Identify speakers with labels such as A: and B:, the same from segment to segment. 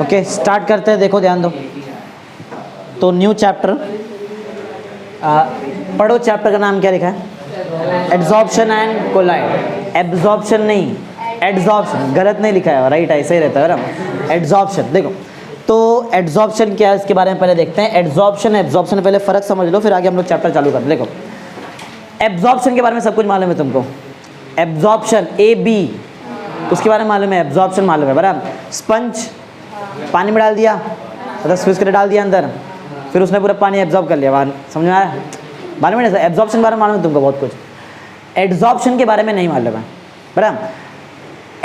A: Okay start करते हैं। देखो ध्यान दो, तो न्यू चैप्टर पढ़ो। चैप्टर का नाम क्या लिखा है? Adsorption and colloid. एब्जॉर्प्शन नहीं, एड्सॉर्प्शन। गलत नहीं लिखा है, राइट ऐसे ही रहता है ना। एड्सॉर्प्शन देखो, तो एड्सॉर्प्शन क्या है इसके बारे में पहले देखते हैं। एड्सॉर्प्शन एब्जॉर्प्शन पहले फ़र्क समझ लो, फिर आगे हम लोग चैप्टर चालू कर। देखो एब्जॉर्प्शन के बारे में सब कुछ मालूम है तुमको। एब्जॉर्प्शन ए बी उसके बारे में मालूम है, एब्जॉर्प्शन मालूम है बराबर। स्पंज पानी में डाल दिया, मतलब स्विच कर डाल दिया अंदर, फिर उसने पूरा पानी एब्जॉर्ब कर लिया बाहर। समझ में आया? मालूम है ना? एब्जॉर्प्शन के बारे में मालूम है तुमको बहुत कुछ। एड्सॉर्प्शन के बारे में नहीं मालूम है बराबर।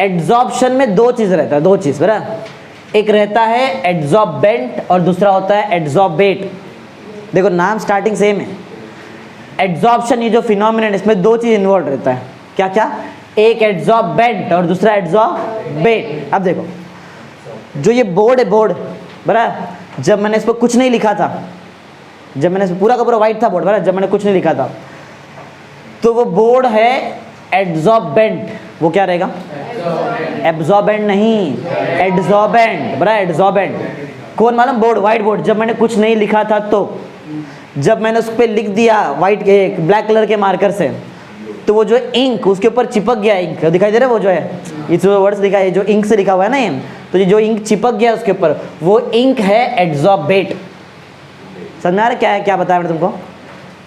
A: एड्सॉर्प्शन में दो चीज़ रहता है, दो चीज़ बराबर। एक रहता है एड्सॉर्बेंट और दूसरा होता है एड्सॉर्बेट। देखो नाम स्टार्टिंग सेम है। एड्सॉर्प्शन ये जो फिनोमिनन इसमें दो चीज़ इन्वॉल्व रहता है। क्या क्या? एक एड्सॉर्बेंट और दूसरा एड्सॉर्बेट। अब देखो जो ये बोर्ड है, बोर्ड बराबर, जब मैंने इस पर कुछ नहीं लिखा था, जब मैंने पूरा का पूरा वाइट था बोर्ड बराबर, जब मैंने कुछ नहीं लिखा था, तो वो बोर्ड है एड्सॉर्बेंट। वो क्या रहेगा? एब्सॉर्बेंट नहीं, एड्सॉर्बेंट बराबर। एड्सॉर्बेंट कौन मालूम? Board, white board. जब मैंने कुछ नहीं लिखा था, तो जब मैंने उस पर लिख दिया वाइट के ब्लैक कलर के मार्कर से, तो वो जो इंक उसके ऊपर चिपक गया, इंक दिखाई दे रहा है, वो जो है ये जो वर्ड्स लिखा है, जो इंक से लिखा हुआ है ना ये, तो ये जो इंक चिपक गया उसके ऊपर, वो इंक है एड्सॉर्बेट। समझ में आ रहा है क्या है? क्या बताया मैंने तुमको?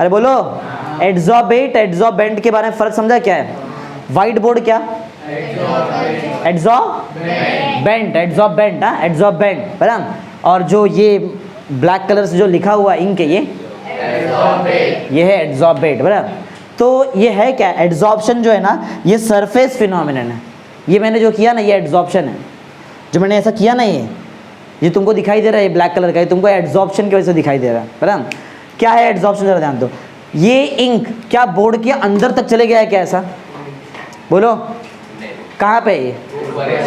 A: अरे बोलो। एड्सॉर्बेट एड्सॉर्बेंट के बारे में फ़र्क समझा क्या है? वाइट बोर्ड क्या? एड्सॉर्बेंट। एड्सॉर्बेंट हाँ, एड्सॉर्बेंट बराबर। और जो ये ब्लैक कलर से जो लिखा हुआ इंक है, ये है एड्सॉर्बेट बराबर। तो ये है क्या? एड्सॉर्प्शन जो है ना, ये सरफेस फिनोमिनन है। ये मैंने जो किया ना, ये एड्सॉर्प्शन है। जो मैंने ऐसा किया ना, ये तुमको दिखाई दे रहा है, ये ब्लैक कलर का, ये तुमको एड्सॉर्प्शन की वजह से दिखाई दे रहा है बराबर। क्या है एड्सॉर्प्शन? जरा ध्यान दो। ये इंक क्या बोर्ड के अंदर तक चले गया है क्या? ऐसा बोलो। कहाँ पे? ये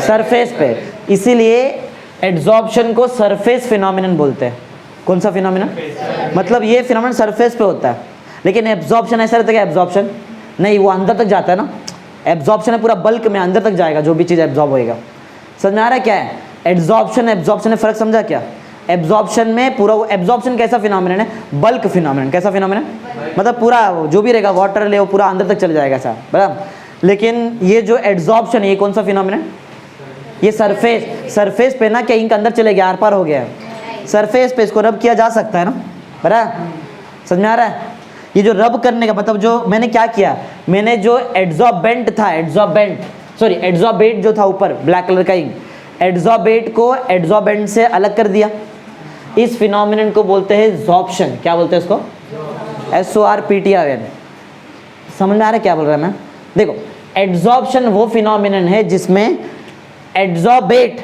A: सरफेस पे। इसीलिए एड्सॉर्प्शन को सरफेस फिनोमिनन बोलते हैं। कौन सा फिनोमिनन? मतलब ये फिनोमिनन सरफेस पे होता है। लेकिन एब्जॉर्प्शन ऐसा रहता है कि एब्जॉर्प्शन नहीं, वो अंदर तक जाता है ना। एब्जॉर्प्शन है पूरा बल्क में अंदर तक जाएगा, जो भी चीज़ एब्जॉर्ब होएगा। समझ में आ रहा है क्या है? एब्जॉर्प्शन एब्जॉर्प्शन में फ़र्क समझा क्या? एब्जॉर्प्शन में पूरा, एब्जॉर्प्शन कैसा फिनोमिनन है? Bulk phenomenon. कैसा फिनोमिनन? मतलब पूरा जो भी रहेगा वाटर ले, वो पूरा अंदर तक चले जाएगा ऐसा बराबर। लेकिन ये जो एब्जॉर्प्शन है, ये कौन सा फिनोमिनन? ये सरफेस पे ना, क्या इंक अंदर चले गया, आर पार हो गया है सरफेस पे, इसको रब किया जा सकता है ना बराबर। समझ में आ रहा है? ये जो रब करने का मतलब, जो मैंने क्या किया, मैंने जो एड्सॉर्बेंट था, एड्सॉर्बेट जो था ऊपर ब्लैक कलर का इंक, एड्सॉर्बेट को एड्सॉर्बेंट से अलग कर दिया। इस फिनोमिनन को बोलते हैं ज़ॉर्प्शन। क्या बोलते हैं इसको? SORPTION। समझ में आ रहा है क्या बोल रहा है मैं? देखो एड्सॉर्प्शन वो फिनोमिनन है जिसमें एड्सॉर्बेट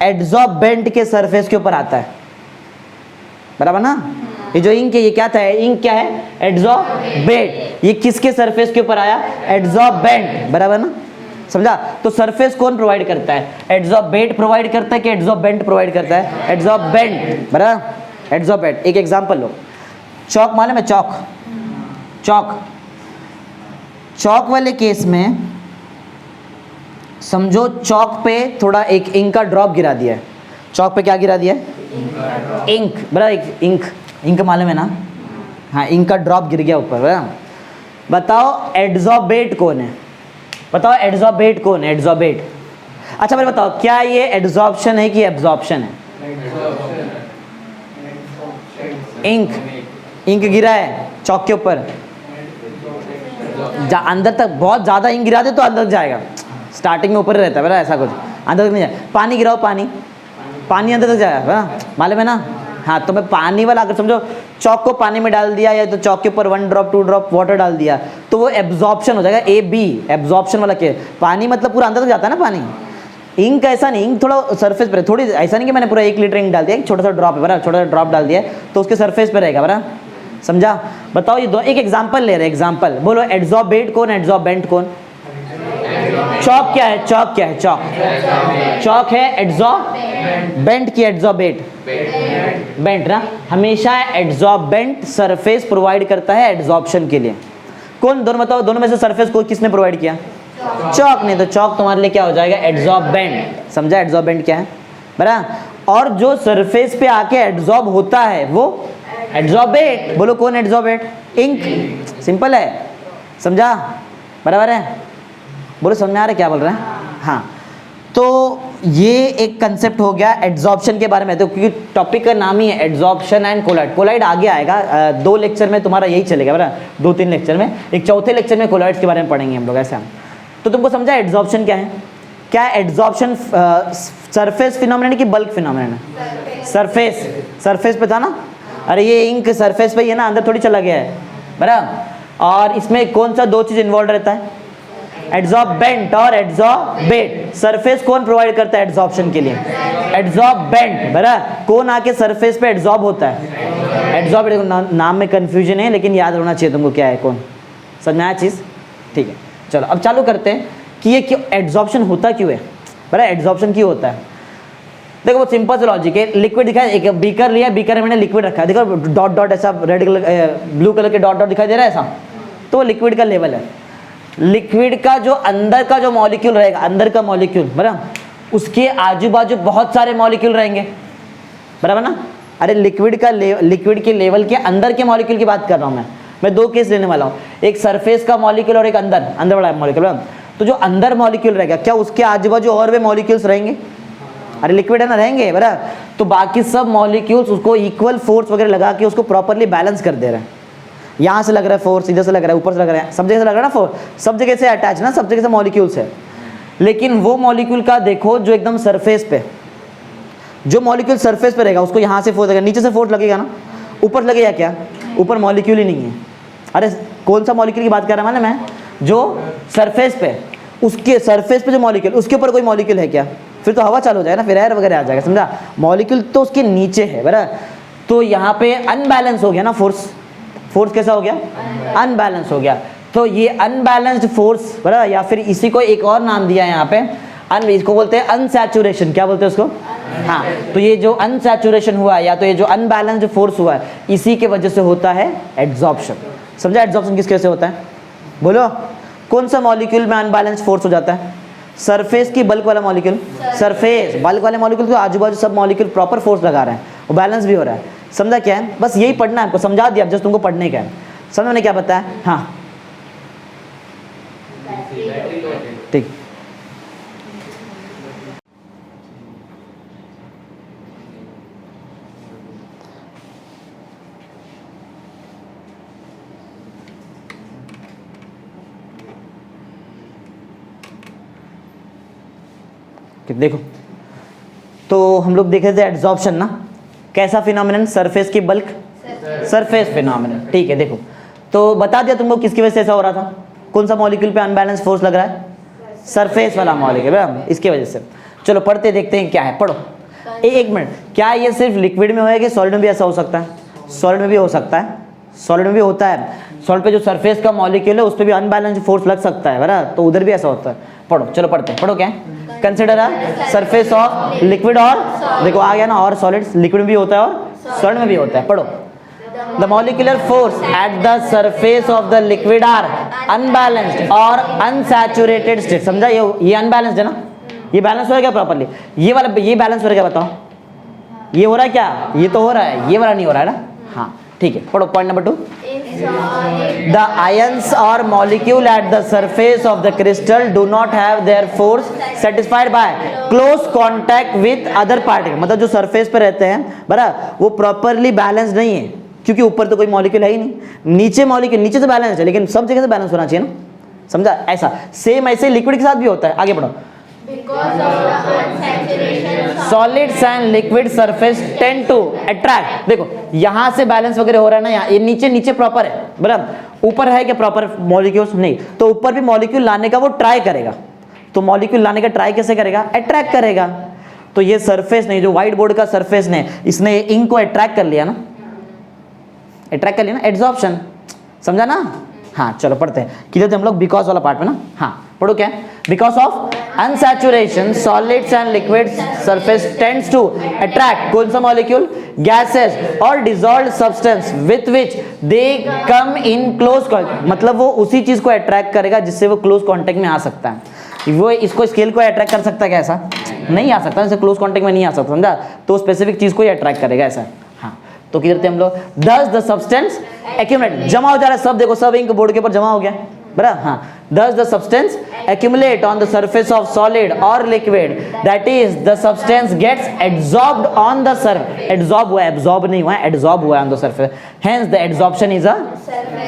A: एड्सॉर्बेंट के सरफेस के ऊपर आता है बराबर ना। ये जो इंक है, ये क्या था? इंक क्या है? एड्सॉर्बेट। ये किसके सरफेस के ऊपर आया? एड्सॉर्बेंट बराबर ना। समझा? तो सरफेस कौन प्रोवाइड करता है? एड्सॉर्बेट प्रोवाइड करता है कि एड्सॉर्बेंट प्रोवाइड करता है? एड्सॉर्बेंट बराबर। एड्सॉर्बेट। एक एग्जांपल लो, चौक मालूम है? चौक वाले केस में समझो, चौक पे थोड़ा एक इंक का ड्रॉप गिरा दिया है। चौक पे क्या गिरा दिया है? इंक बराबर। एक इंक मालूम है ना? हाँ, इंक का ड्रॉप गिर गया ऊपर बराबर। बताओ एड्सॉर्बेट कौन है? बताओ एड्सॉर्बेट कौन है? एड्सॉर्बेट। अच्छा मेरे बताओ, क्या ये एड्सॉर्प्शन है कि एब्जॉर्प्शन है? इंक गिरा है चौक के ऊपर, अंदर तक बहुत ज़्यादा इंक गिरा दे तो अंदर जाएगा। स्टार्टिंग में ऊपर रहता है बराबर, ऐसा कुछ अंदर तक नहीं जाए। पानी गिराओ, पानी अंदर तक जाएगा, मालूम है ना? हाँ, तो मैं पानी वाला, अगर समझो चौक को पानी में डाल दिया, या तो चौक के ऊपर 1 ड्रॉप 2 ड्रॉप वाटर डाल दिया, तो वो एब्जॉर्प्शन हो जाएगा। AB एब्जॉर्प्शन वाला के पानी मतलब पूरा अंदर तक जाता है ना पानी। इंक ऐसा नहीं, इंक थोड़ा सरफेस पर, थोड़ी ऐसा नहीं कि मैंने पूरा 1 लीटर इंक डाल दिया, एक छोटा सा ड्रॉप है बराबर, छोटा सा ड्रॉप डाल दिया तो उसके सरफेस पे रहेगा बराबर। समझा? बताओ ये दो, एक एग्जाम्पल ले रहे, एग्जाम्पल बोलो। एड्सॉर्बेट कौन? एड्सॉर्बेंट कौन? चौक क्या है? चौक है एड्सॉर्बेंट की एड्सॉर्बेट बेंट ना। हमेशा एड्सॉर्बेंट सरफेस प्रोवाइड करता है एड्सॉर्प्शन के लिए। कौन? दोनों बताओ, दोनों में से सरफेस को किसने प्रोवाइड किया? चौक ने। तो चौक तुम्हारे लिए क्या हो जाएगा? एड्सॉर्बेंट। समझा एड्सॉर्बेंट क्या है? बराबर। और जो सरफेस पे आके एड्सॉर्ब होता है वो एड्सॉर्बेट। बोलो कौन एड्सॉर्बेट? इंक। सिंपल है, समझा? बराबर है? बोलो समझ में आ रहा है क्या बोल रहे हैं? हाँ, तो ये एक कंसेप्ट हो गया एड्सॉर्प्शन के बारे में। तो क्योंकि टॉपिक का नाम ही है एड्सॉर्प्शन एंड कोलॉइड। कोलॉइड आगे आएगा, 2 लेक्चर में तुम्हारा यही चलेगा, बराबर, 2-3 लेक्चर में। एक चौथे लेक्चर में कोलॉइड्स के बारे में पढ़ेंगे हम लोग, ऐसा। तो तुमको समझा एड्सॉर्प्शन क्या है? क्या एड्सॉर्प्शन सरफेस फिनोमेनन की बल्क फिनोमेनन है? सरफेस, सरफेस पे था ना। अरे ये इंक सरफेस पे ही है ना, अंदर थोड़ी चला गया है, बराबर। और इसमें कौन सा 2 चीज इन्वॉल्व रहता है? एड्सॉर्बेंट और एड्सॉर्बेट। सरफेस कौन प्रोवाइड करता है एड्सॉर्प्शन के लिए? एड्सॉर्बेंट, बराबर। कौन आके सरफेस पे एड्सॉर्ब होता है? एड्सॉर्बेंट। नाम में कंफ्यूजन है, लेकिन याद होना चाहिए तुमको क्या है, कौन। समझ में आया चीज? ठीक है, चलो अब चालू करते हैं कि ये क्यों एड्सॉर्प्शन होता क्यों है, बराबर। एड्सॉर्प्शन क्यों होता है? देखो वो सिंपल सा लॉजिक है। लिक्विड दिखाया, एक बीकर लिया, बीकर में मैंने लिक्विड रखा है, देखो डॉट डॉट ऐसा रेड कलर ब्लू कलर के डॉट डॉट दिखाई दे रहा है ऐसा, तो वो लिक्विड का लेवल है। लिक्विड का जो अंदर का जो मॉलिक्यूल रहेगा, अंदर का मॉलिक्यूल, बराबर, उसके आजू बाजू बहुत सारे मॉलिक्यूल रहेंगे, बराबर ना। अरे लिक्विड के लेवल के अंदर के मॉलिक्यूल की बात कर रहा हूँ मैं 2 केस लेने वाला हूँ, एक सरफेस का मॉलिक्यूल और एक अंदर वाला मॉलिक्यूल। तो जो अंदर मॉलिक्यूल रहेगा, क्या उसके आजू बाजू और भी मॉलिक्यूल्स रहेंगे? अरे लिक्विड है ना, रहेंगे, बराबर। तो बाकी सब मॉलिक्यूल्स उसको इक्वल फोर्स वगैरह लगा के उसको प्रॉपरली बैलेंस कर दे रहे हैं। यहाँ से लग रहा है फोर्स, इधर से लग रहा है, ऊपर से लग रहा है, सब जगह से लग रहा है ना फोर्स, सब जगह से अटैच ना, सब जगह से मॉलिक्यूल्स है। लेकिन वो मॉलिक्यूल का देखो जो एकदम सरफेस पे, जो मॉलिक्यूल सरफेस पे रहेगा उसको यहाँ से फोर्स लगेगा, नीचे से फोर्स लगेगा ना, ऊपर लगेगा क्या? ऊपर मॉलिक्यूल ही नहीं है। अरे कौन सा मॉलिक्यूल की बात कर रहा हूँ मैं? जो सरफेस पे, उसके सरफेस पे जो मॉलिक्यूल, उसके ऊपर कोई मॉलिक्यूल है क्या? फिर तो हवा चालू हो जाएगा ना, फिर एयर वगैरह आ जाएगा, समझा? मॉलिक्यूल तो उसके नीचे है, बराबर। तो यहाँ पे अनबैलेंस हो गया ना फोर्स। फोर्स कैसा हो गया? अनबैलेंस हो गया। तो ये अनबैलेंस्ड फोर्स, बराबर, या फिर इसी को एक और नाम दिया है यहाँ पे, इसको बोलते हैं अनसैचुरेशन। क्या बोलते हैं उसको? हाँ, तो ये जो अनसैचुरेशन हुआ या तो ये जो अनबैलेंस्ड फोर्स हुआ है, इसी के वजह से होता है एड्सॉर्प्शन। समझा? एड्सॉर्प्शन किस कैसे होता है? बोलो कौन सा मॉलिक्यूल में अनबैलेंस्ड फोर्स हो जाता है? सरफेस की बल्क वाला मॉलिक्यूल, सरफेस बल्क वाले मॉलिक्यूल को आजू बाजू सब मॉलिक्यूल प्रॉपर फोर्स लगा रहे हैं, वो बैलेंस भी हो रहा है। समझा क्या है? बस यही पढ़ना है आपको, समझा दिया, जस्ट तुमको पढ़ने का है। समझ मैंने क्या बताया? हाँ ठीक। देखो तो हम लोग देखे थे एड्सॉर्प्शन ना, कैसा फिनोमिनन? सरफेस की बल्क, सरफेस फिनोमिनन। ठीक है, देखो तो बता दिया तुमको किसकी वजह से ऐसा हो रहा था, कौन सा मॉलिक्यूल पे अनबैलेंस फोर्स लग रहा है? सरफेस वाला मॉलिक्यूल, इसकी वजह से। चलो पढ़ते देखते हैं क्या है, पढ़ो। एक मिनट, क्या ये सिर्फ लिक्विड में होगा कि सॉलिड में भी ऐसा हो सकता है? सॉलिड में भी हो सकता है, सॉलिड में भी होता है। सॉलिड पे जो सरफेस का मॉलिक्यूल है उस पर भी अनबैलेंस फोर्स लग सकता है, बराबर, तो उधर भी ऐसा होता है। पढ़ो, चलो पढ़ते हैं, पढ़ो क्या है? Consider a surface of liquid, और देखो आ गया ना, और सॉलिड्स, लिक्विड में भी होता है और सॉलिड में भी होता है। पढ़ो, the molecular force at the surface of the liquid are unbalanced और अनसैचुरेटेड स्टेट। समझा? ये अनबैलेंस्ड है ना, ये बैलेंस हो रहा है क्या प्रॉपर्ली? ये वाला, ये बैलेंस हो रहा है क्या? बताओ, ये हो रहा है क्या? ये तो हो रहा है, ये वाला नहीं हो रहा है ना। हाँ ठीक है, पढ़ो point number 2। The ions or molecule at the surface of the crystal do not have their force satisfied by close contact with other particle। मतलब जो सरफेस पे रहते हैं, बराबर, वो प्रॉपरली बैलेंस नहीं है, क्योंकि ऊपर तो कोई मॉलिक्यूल है ही नहीं। नीचे मॉलिक्यूल नीचे से बैलेंस है, लेकिन सब जगह से बैलेंस होना चाहिए ना। समझा? ऐसा सेम ऐसे लिक्विड के साथ भी होता है। आगे बढ़ो। Solids and liquid surface tend to attract. देखो यहां से बैलेंस वगैरह हो रहा है ना, यहाँ ये नीचे नीचे प्रॉपर है, बराबर। ऊपर है क्या प्रॉपर मॉलिक्यूल्स? नहीं, तो ऊपर भी मॉलिक्यूल लाने का वो ट्राई करेगा। तो मॉलिक्यूल लाने का ट्राई कैसे करेगा? अट्रैक्ट करेगा। तो ये सरफेस नहीं, जो व्हाइट बोर्ड का सरफेस ने, इसने इंक को अट्रैक्ट कर लिया ना, अट्रैक्ट कर लिया ना, एड्सॉर्प्शन। समझा ना? हाँ चलो पढ़ते हैं, किधर थे हम लोग? बिकॉज वाला पार्ट में ना। हाँ पढ़ो क्या है? Because of unsaturation solids and liquid surface tends to attract कौन सा मॉलिक्यूल? गैसेस और dissolved substance with which they come in close contact. मतलब वो उसी चीज को अट्रैक्ट करेगा जिससे वो क्लोज कॉन्टैक्ट में आ सकता है। वो इसको स्केल को अट्रैक्ट कर सकता है क्या? ऐसा नहीं आ सकता, जैसे क्लोज कॉन्टेक्ट में नहीं आ सकता, समझा? तो स्पेसिफिक चीज को ही अट्रैक्ट करेगा ऐसा। हाँ, तो किधर थे हम लोग? दस द सब्सटेंस एक्यूमुलेट, जमा हो जा रहा है सब, देखो सब इंक बोर्ड के ऊपर जमा हो गया, बराबर? हाँ, thus the substance accumulate on the surface of solid or liquid, that is the substance gets adsorbed on the surface, adsorb हुआ है, absorb नहीं हुआ है, adsorb हुआ है on the surface, hence the adsorption is a,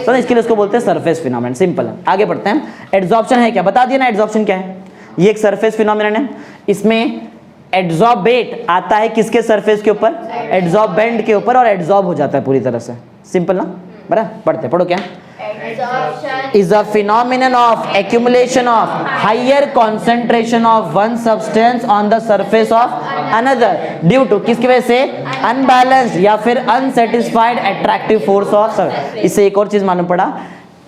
A: तो इसके लिए इसको बोलते हैं surface phenomenon। सिंपल है, आगे बढ़ते हैं। adsorption है क्या, बता दिया ना adsorption क्या है, ये एक surface phenomenon है। इसमें adsorbate आता है किसके surface के ऊपर, adsorbent के ऊपर, और adsorb हो जाता है पूरी तरह से, सिंपल ना, बराबर? पढ़ते पढ़ो क्या, is a phenomenon of accumulation of higher concentration of one substance on the surface of another due to, किसकी वजह से, unbalanced या फिर unsatisfied attractive force of surface। इससे एक और चीज मालूम पड़ा,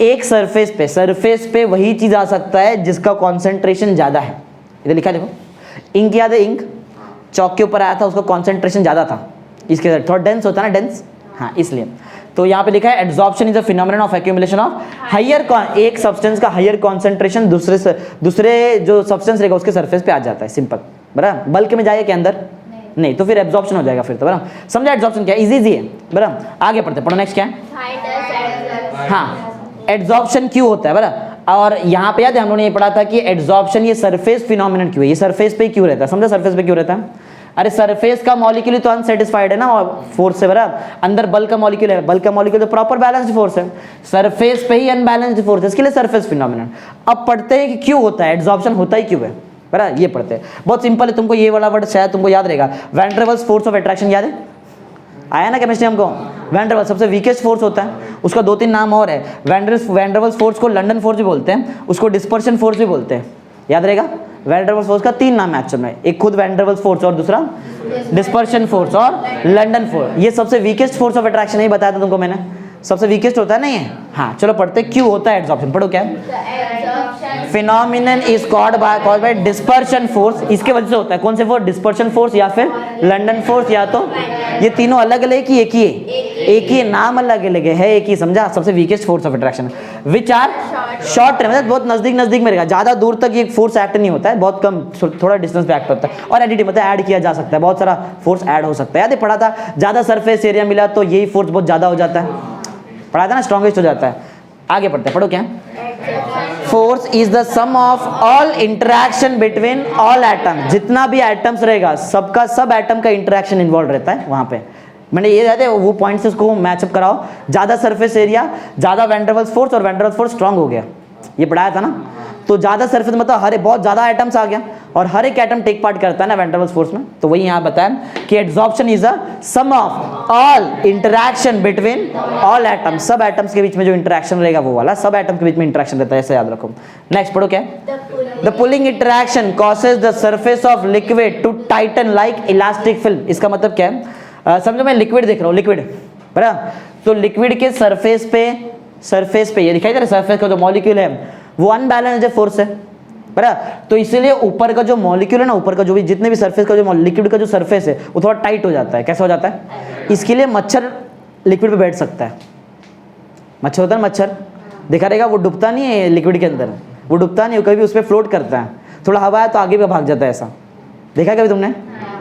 A: एक सरफेस पे वही चीज आ सकता है जिसका कॉन्सेंट्रेशन ज्यादा है। इधर लिखा देखो, इंक याद है, इंक चौक के ऊपर आया था, उसका कॉन्सेंट्रेशन ज्यादा था, इसके थोड़ा डेंस होता है ना, डेंस, हाँ इसलिए। तो यहाँ पे लिखा है adsorption is a phenomenon of accumulation of higher, एक सब्सटेंस का हायर कॉन्सेंट्रेशन दूसरे जो सब्सटेंस रहेगा उसके सरफेस पे आ जाता है, सिंपल, बराबर? बल्क में जाएगा के अंदर नहीं, तो फिर एब्जॉर्प्शन हो जाएगा फिर, तो बराबर? समझा एब्जॉर्प्शन क्या, इजी है, बराबर? आगे पढ़ते, पढ़ो नेक्स्ट क्या है। हाँ, एड्सॉर्प्शन क्यों होता है, बराबर? और यहाँ पे याद है हम लोगों ने ये पढ़ा था कि एड्सॉर्प्शन ये सरफेस फिनोमेनन क्यों है, ये सरफेस पे क्यों रहता है, समझा सरफेस पे क्यों रहता है? अरे सरफेस का मॉलिक्यूल तो अनसेटिस्फाइड है ना फोर्स से, बराबर? अंदर बल्क का मॉलिक्यूल है, बल्क का मॉलिक्यूल तो प्रॉपर बैलेंस्ड फोर्स है, सरफेस पे ही अनबैलेंस्ड फोर्स है, इसके लिए सरफेस फिनोमेनन। अब पढ़ते हैं कि क्यों होता है, एड्सॉर्प्शन होता ही क्यों है, बराबर? ये पढ़ते हैं, बहुत सिंपल है, तुमको ये वाला वर्ड शायद तुमको याद रहेगा, van der Waals force of attraction याद है, आया ना केमिस्ट्री हमको? वैन डेर वाल्स सबसे वीकेस्ट फोर्स होता है, उसका 2-3 नाम और है। वैन डेर वाल्स फोर्स को लंडन फोर्स भी बोलते हैं, उसको डिस्पर्शन फोर्स भी बोलते हैं, याद रहेगा? वैन डेर वाल्स फोर्स का 3 नाम है एक्चुअल में, एक खुद वैन डेर वाल्स फोर्स और दूसरा डिस्पर्शन फोर्स और लंडन फोर्स। ये सबसे वीकेस्ट फोर्स ऑफ अट्रैक्शन ही बताया था तुमको मैंने, सबसे वीकेस्ट होता है ना ये। हाँ चलो पढ़ते क्यों होता है एड्सॉर्प्शन, पढ़ो क्या, phenomenon is called by dispersion force, इसके वजह से होता है, कौन से फोर्स, डिस्पर्शन फोर्स या फिर लंडन फोर्स, या तो ये तीनों अलग अलग ही एक ही है, एक ही नाम अलग अलग है, एक ही, समझा? सबसे weakest force of attraction which are short, मतलब बहुत नजदीक नजदीक में रहेगा, ज्यादा दूर तक ये फोर्स एक्ट नहीं होता है, बहुत कम थोड़ा डिस्टेंस पे एक्ट होता है, और एडिटिव मतलब ऐड किया जा सकता है, बहुत सारा फोर्स ऐड हो सकता है। याद है पढ़ा था, ज्यादा सरफेस एरिया मिला तो यही फोर्स बहुत ज्यादा हो जाता है, पढ़ा था ना, स्ट्रॉन्गेस्ट हो जाता है। आगे पढ़ते, पढ़ो क्या, force is the sum of all interaction between all atom, जितना भी एटम्स रहेगा सबका सब एटम का इंटरेक्शन इन्वॉल्व रहता है वहां पे। मैंने ये याद है वो पॉइंट्स इसको मैचअप कराओ, ज्यादा सरफेस एरिया, ज्यादा वैन डेर वाल्स फोर्स, और van der Waals force strong हो गया, ये पढ़ाया था ना। तो ज्यादा सरफेस मतलब हर बहुत ज्यादा एटम्स आ गया, और हर एक एटम टेक पार्ट करता है ना वैन डेर वाल्स फोर्स में, तो वही यहाँ बताया कि adsorption is a sum of all interaction between all atoms, सब एटम्स के बीच में जो इंटरेक्शन रहेगा वो वाला, सब एटम के बीच में इंटरेक्शन रहता है, ऐसे याद रखो। नेक्स्ट पढ़ो क्या, the pulling interaction causes the surface of liquid to tighten like elastic film. इसका मतलब क्या है, समझो मैं लिक्विड देख रहा हूँ, लिक्विड, बराबर? तो लिक्विड के सरफेस पे ये दिखाई दे रहा है, सरफेस का जो मॉलिक्यूल है वो अनबैलेंस्ड फोर्स है, बराबर? तो इसीलिए ऊपर का जो मॉलिक्यूल है ना, ऊपर का जो भी जितने भी सरफेस का जो लिक्विड का जो सरफेस है वो थोड़ा टाइट हो जाता है। कैसा हो जाता है? इसके लिए मच्छर लिक्विड पे बैठ सकता है, मच्छर होता है मच्छर, देखा रहेगा वो डूबता नहीं है लिक्विड के अंदर, वो डूबता नहीं, वो कभी उस पर फ्लोट करता है, थोड़ा हवा है तो आगे भी भाग जाता है, ऐसा देखा कभी तुमने?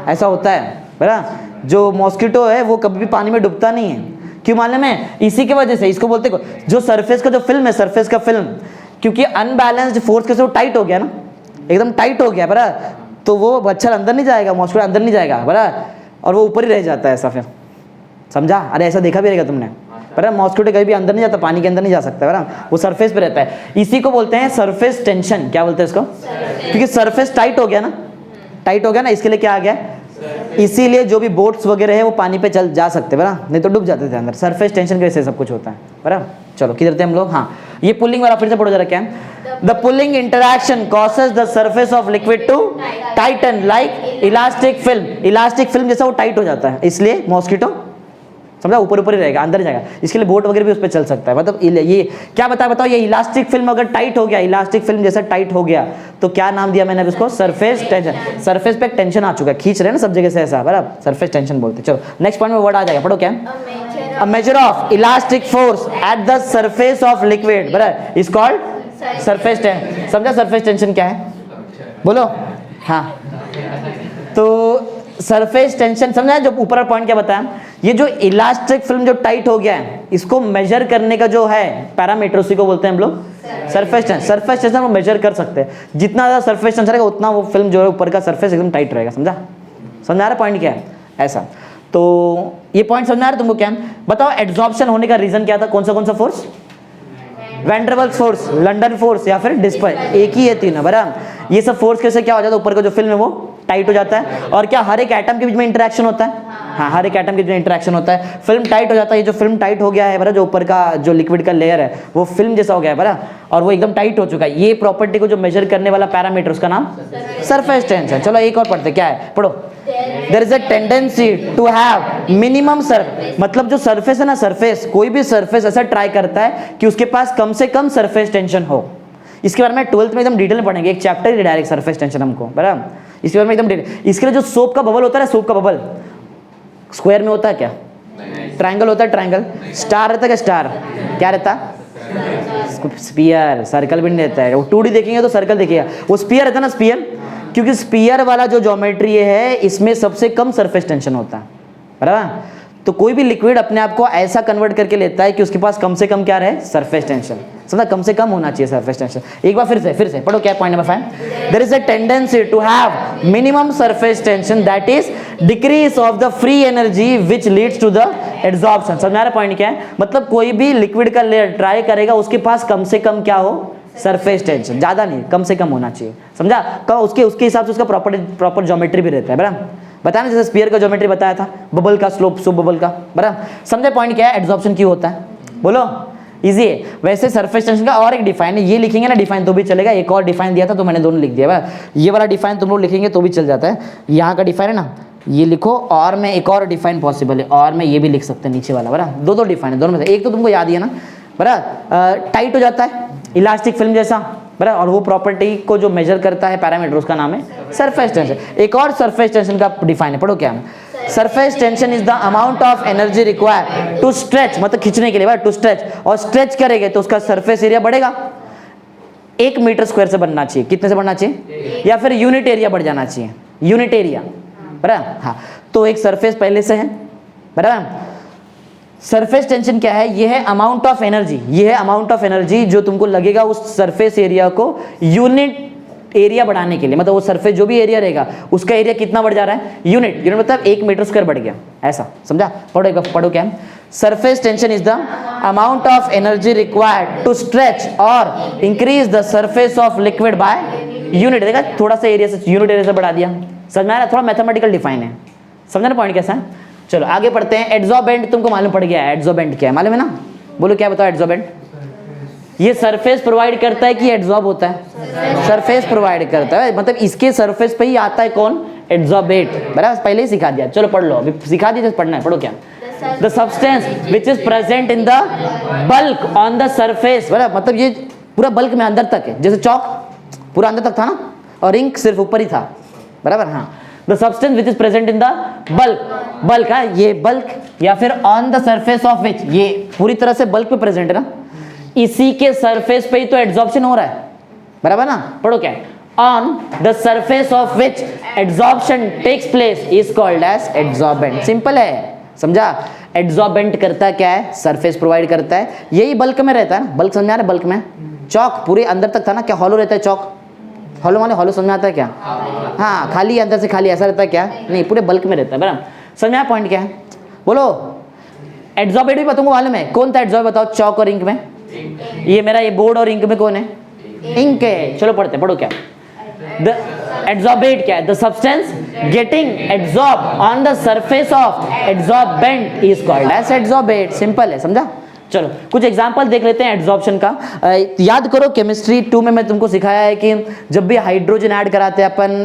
A: ऐसा होता है, बराबर? जो मॉस्किटो है वो कभी भी पानी में डूबता नहीं है, क्यों मालूम है? इसी की वजह से, इसको बोलते जो सरफेस का जो फिल्म है, सरफेस का फिल्म, क्योंकि अनबैलेंस्ड फोर्स के से वो टाइट हो गया ना, एकदम टाइट हो गया, बराबर? तो वो मच्छर अंदर नहीं जाएगा, मॉस्किटो अंदर नहीं जाएगा, बराबर? और वो ऊपर ही रह जाता है, ऐसा फिर, समझा? अरे ऐसा देखा भी रहेगा तुमने, बराबर? मॉस्किटो कहीं भी अंदर नहीं जाता, पानी के अंदर नहीं जा सकता, बराबर? वो सरफेस पे रहता है, इसी को बोलते हैं सरफेस टेंशन। क्या बोलते हैं इसको? क्योंकि सरफेस टाइट हो गया ना, टाइट हो गया ना, इसके लिए क्या आ गया, इसीलिए जो भी बोट्स वगैरह है वो पानी पे चल जा सकते, बराबर? नहीं तो डूब जाते थे अंदर, सरफेस टेंशन की वजह से सब कुछ होता है, बराबर? चलो किधर थे हम लोग, हाँ ये पुलिंग वाला फिर से पढ़ो जरा क्या है, the pulling interaction causes the surface of liquid to tighten like elastic film, elastic film जैसा वो टाइट हो जाता है, इसलिए मॉस्किटो समझा ऊपर ऊपर ही रहेगा, अंदर जाएगा, इसके लिए बोट वगैरह भी उस पर चल सकता है। मतलब ये क्या बताओ, ये इलास्टिक फिल्म अगर टाइट हो गया, इलास्टिक फिल्म जैसा टाइट हो गया तो क्या नाम दिया मैंने इसको, सरफेस टेंशन। सरफेस पे टेंशन आ चुका है, खींच रहे हैं ना सब जगह से ऐसा, बराबर? सरफेस टेंशन बोलते। चलो नेक्स्ट पॉइंट में वर्ड आ जाएगा, पढ़ो क्या, a measure of elastic force at the surface of liquid, बराबर, इज कॉल्ड सरफेस टेंशन। समझा सरफेस टेंशन क्या है, बोलो? हाँ तो सरफेस टेंशन समझा, जो ऊपर पॉइंट क्या बताया, ये जो इलास्टिक फिल्म जो टाइट हो गया है, इसको मेजर करने का जो है पैरामीटर, उसी को बोलते हैं हम लोग सरफेस टेंशन। सरफेस टेंशन वो मेजर कर सकते हैं, जितना ज़्यादा सरफेस टेंशन रहेगा उतना वो फिल्म जो है ऊपर का सरफेस एकदम टाइट रहेगा। समझा, समझा रहा पॉइंट क्या है ऐसा। तो ये पॉइंट समझ आ रहा तुमको क्या? बताओ एड्सॉर्प्शन होने का रीजन क्या था, कौन सा force? Van der Waals force, London force या फिर डिस्पर्स, एक ही है तीनों बराबर। ये सब फोर्स कैसे क्या हो जाता है, ऊपर का जो फिल्म है वो टाइट हो जाता है। और क्या हर एक एटम के बीच में इंटरेक्शन होता है? हाँ, हर एक एटम के बीच में इंटरेक्शन होता है, फिल्म टाइट हो जाता है। ये जो फिल्म टाइट हो गया है बरा, जो ऊपर का जो लिक्विड का लेयर है वो फिल्म जैसा हो गया है बरा, और वो एकदम टाइट हो चुका है। ये प्रॉपर्टी को जो मेजर करने वाला पैरामीटर, उसका नाम सरफेस टेंशन। चलो एक और पढ़ते, क्या है पढ़ो। There is a tendency to have minimum surface, मतलब जो सरफेस है ना, सरफेस कोई भी सरफेस ऐसा ट्राई करता है कि उसके पास कम से कम सरफेस टेंशन हो। इसके बारे में 12th में एकदम डिटेल में पढ़ेंगे, एक चैप्टर ही डायरेक्ट सरफेस टेंशन हमको बराबर। इसके बारे में एकदम डिटेल। इसके लिए जो सोप का बबल होता है ना, सोप का बबल स्क्वायर में होता है क्या? ट्रायंगल होता है, ट्रायंगल। स्टार रहता है क्या? स्टार क्या रहता है? स्पीयर। सर्कल भी नहीं रहता है, वो 2D देखेंगे तो सर्कल देखिएगा, वो स्पीयर रहता है ना, स्पीयर। क्योंकि स्पीयर वाला जो ज्योमेट्री है इसमें सबसे कम सरफेस टेंशन होता है बराबर। तो कोई भी लिक्विड अपने आप को ऐसा कन्वर्ट करके लेता है कि उसके पास कम से कम क्या रहे, सरफेस टेंशन। समझा, कम से कम होना चाहिए सरफेस टेंशन। एक बार फिर से पढ़ो, क्या point number 5? There is a tendency to have minimum surface tension that is decrease of the free energy which leads to the adsorption. समझ रहा पॉइंट क्या है? मतलब कोई भी लिक्विड का लेयर ट्राई करेगा, उसके पास कम से कम क्या हो, सरफेस टेंशन। ज्यादा नहीं, कम से कम होना चाहिए। समझा, कब उसके हिसाब से उसका प्रॉपर ज्योमेट्री भी रहता है बराबर। बताया जैसे स्फीयर का ज्योमेट्री बताया था, बबल का स्लोप, सोप बबल का बराबर। समझे पॉइंट क्या है, एड्सॉर्प्शन क्यों होता है? बोलो, इजी है। वैसे सरफेस टेंशन का और एक डिफाइन है, ये लिखेंगे ना डिफाइन तो भी चलेगा, एक और डिफाइन दिया था तो मैंने दोनों लिख दिया बा। ये वाला डिफाइन तुम लोग लिखेंगे तो भी चल जाता है। यहाँ का डिफाइन है ना, ये लिखो, और मैं एक और डिफाइन पॉसिबल है, और मैं ये भी लिख सकते हैं नीचे वाला बराबर। दो डिफाइन है, दोनों में से एक तो तुमको याद ही है ना बराबर। टाइट हो जाता है इलास्टिक फिल्म जैसा बराबर, और वो प्रॉपर्टी को जो मेजर करता है पैरामीटर, उसका नाम है सरफेस टेंशन। एक और सरफेस टेंशन का डिफाइन है, पढ़ो क्या है? Surface tension is the amount of energy required to stretch, मतलब खींचने के लिए टू स्ट्रेच, और स्ट्रेच करेंगे तो उसका सरफेस एरिया बढ़ेगा। 1 मीटर स्क्वायर से बनना चाहिए, कितने से बनना चाहिए? या फिर यूनिट एरिया बढ़ जाना चाहिए, यूनिट एरिया बराबर। हाँ, तो एक सरफेस पहले से है बराबर। सरफेस टेंशन क्या है? ये है अमाउंट ऑफ एनर्जी, ये है अमाउंट ऑफ एनर्जी जो तुमको लगेगा उस सरफेस एरिया को यूनिट एरिया बढ़ाने के लिए। मतलब वो सरफेस जो भी एरिया रहेगा उसका एरिया कितना बढ़ जा रहा है? यूनिट मतलब 1 मीटर स्क्वायर बढ़ गया, ऐसा समझा। पढ़ो क्या? Surface tension is the amount of energy required to stretch और increase the surface of liquid by unit. देखा, थोड़ा सा एरिया से यूनिट एरिया से बढ़ा दिया। समझ में आ रहा है? थोड़ा मैथमेटिकल डिफाइन है, समझना पॉइंट कैसा है। चलो आगे पढ़ते हैं। एड्सॉर्बेंट तुमको मालूम पड़ गया है, एड्सॉर्बेंट क्या है मालूम है ना? बोलो क्या बताओ एड्सॉर्बेंट? ये सरफेस प्रोवाइड करता है कि एड्सॉर्ब होता है? सरफेस प्रोवाइड करता है, मतलब इसके सरफेस पे ही आता है कौन? एड्सॉर्बेट बराबर। पहले ही सिखा दिया, चलो पढ़ लो, अभी सिखा दिया, पढ़ना है। पढ़ो क्या? The substance which is present in the bulk on the surface बराबर। मतलब ये पूरा बल्क में अंदर तक है, जैसे चौक पूरा अंदर तक था ना, और इंक सिर्फ ऊपर ही था बराबर। हाँ, the substance which is present in the bulk है, ये बल्क, या फिर ऑन द सरफेस ऑफ विच, ये पूरी तरह से बल्क पे प्रेजेंट है ना, इसी के सरफेस पे ही तो एड्सॉर्प्शन हो रहा है बराबर ना। पढ़ो क्या? On the surface of which adsorption takes place is called as adsorbent. Simple है, समझा। एड्सॉर्बेंट करता क्या है? सरफेस प्रोवाइड करता है, यही बल्क में रहता है ना। बल्क समझा रहे? बल्क में चौक पूरे अंदर तक था ना, क्या हॉलो रहता है चौक? हॉलो माने हॉलो समझ में आता है क्या? हाँ, खाली अंदर से खाली ऐसा रहता है क्या? नहीं, पूरे बल्क में रहता है बराबर। समझ में आया पॉइंट क्या है? बोलो। एड्सॉर्बेट भी तुमको मालूम है कौन था एड्सॉर्ब? बताओ, चौक और इंक में। ये मेरा ये बोर्ड और इंक में कौन है? इंक है। चलो पढ़ते, पढ़ो क्या? द एड्सॉर्बेट क्या है? The substance getting adsorb on the surface of adsorbent is called as adsorbate. Simple है, समझा। चलो कुछ एग्जांपल देख लेते हैं एड्सॉर्प्शन का। याद करो केमिस्ट्री 2 में मैं तुमको सिखाया है कि जब भी हाइड्रोजन ऐड कराते हैं अपन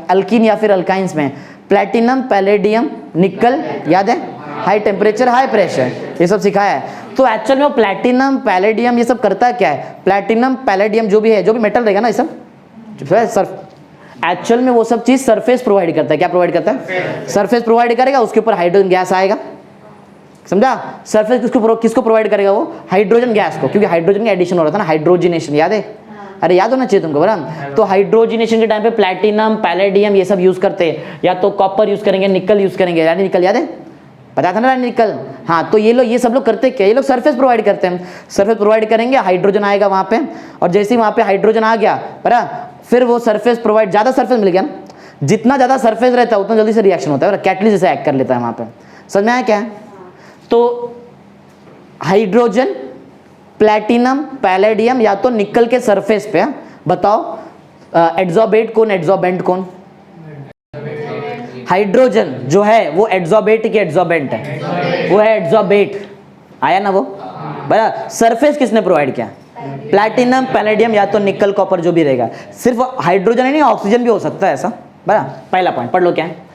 A: अल्कीन या फिर अल्काइंस में, प्लैटिनम, पैलेडियम, निकल, याद है? हाई टेम्परेचर हाई प्रेशर, ये सब सिखाया है। तो एक्चुअल में वो प्लैटिनम, पैलेडियम ये सब करता क्या है? प्लैटिनम, पैलेडियम जो भी है, जो भी मेटल रहेगा ना, ये सब एक्चुअल में वो सब चीज सरफेस प्रोवाइड करता है। क्या प्रोवाइड करता है? सरफेस प्रोवाइड करेगा, उसके ऊपर हाइड्रोजन गैस आएगा, समझा। सरफेस किसको प्रोवाइड करेगा? वो हाइड्रोजन गैस को, क्योंकि हाइड्रोजन का एडिशन हो रहा था ना, हाइड्रोजनेशन, याद है? अरे याद होना चाहिए तुमको बराबर। तो हाइड्रोजनेशन के टाइम पे प्लैटिनम, पैलेडियम ये सब यूज करते हैं, या तो कॉपर यूज करेंगे, निकल यूज करेंगे। यानी निकल याद है, पता था ना निकल। हाँ, तो ये सब लोग करते क्या, ये लोग सरफेस प्रोवाइड करते हैं। सरफेस प्रोवाइड करेंगे, हाइड्रोजन आएगा वहाँ पे, और जैसे ही वहाँ पे हाइड्रोजन आ गया बराबर, फिर वो सरफेस प्रोवाइड, ज़्यादा सरफेस मिल गया ना, जितना ज़्यादा सरफेस रहता है उतना जल्दी से रिएक्शन होता है, कैटलिस्ट जैसे एक्ट कर लेता है वहाँ पे। समझ में आया क्या? तो हाइड्रोजन, प्लैटिनम, पैलेडियम या तो निकल के सरफेस पे, बताओ एड्सॉर्बेट कौन, एड्सॉर्बेंट कौन? हाइड्रोजन जो है वो एड्सॉर्बेट की एड्सॉर्बेंट है, वो है एड्सॉर्बेट। आया ना वो बराबर। सरफेस किसने प्रोवाइड किया? प्लैटिनम, पैलेडियम या तो निकल, कॉपर जो भी रहेगा। सिर्फ हाइड्रोजन ही नहीं, ऑक्सीजन भी हो सकता है ऐसा बराबर। पहला पॉइंट पढ़ लो क्या है?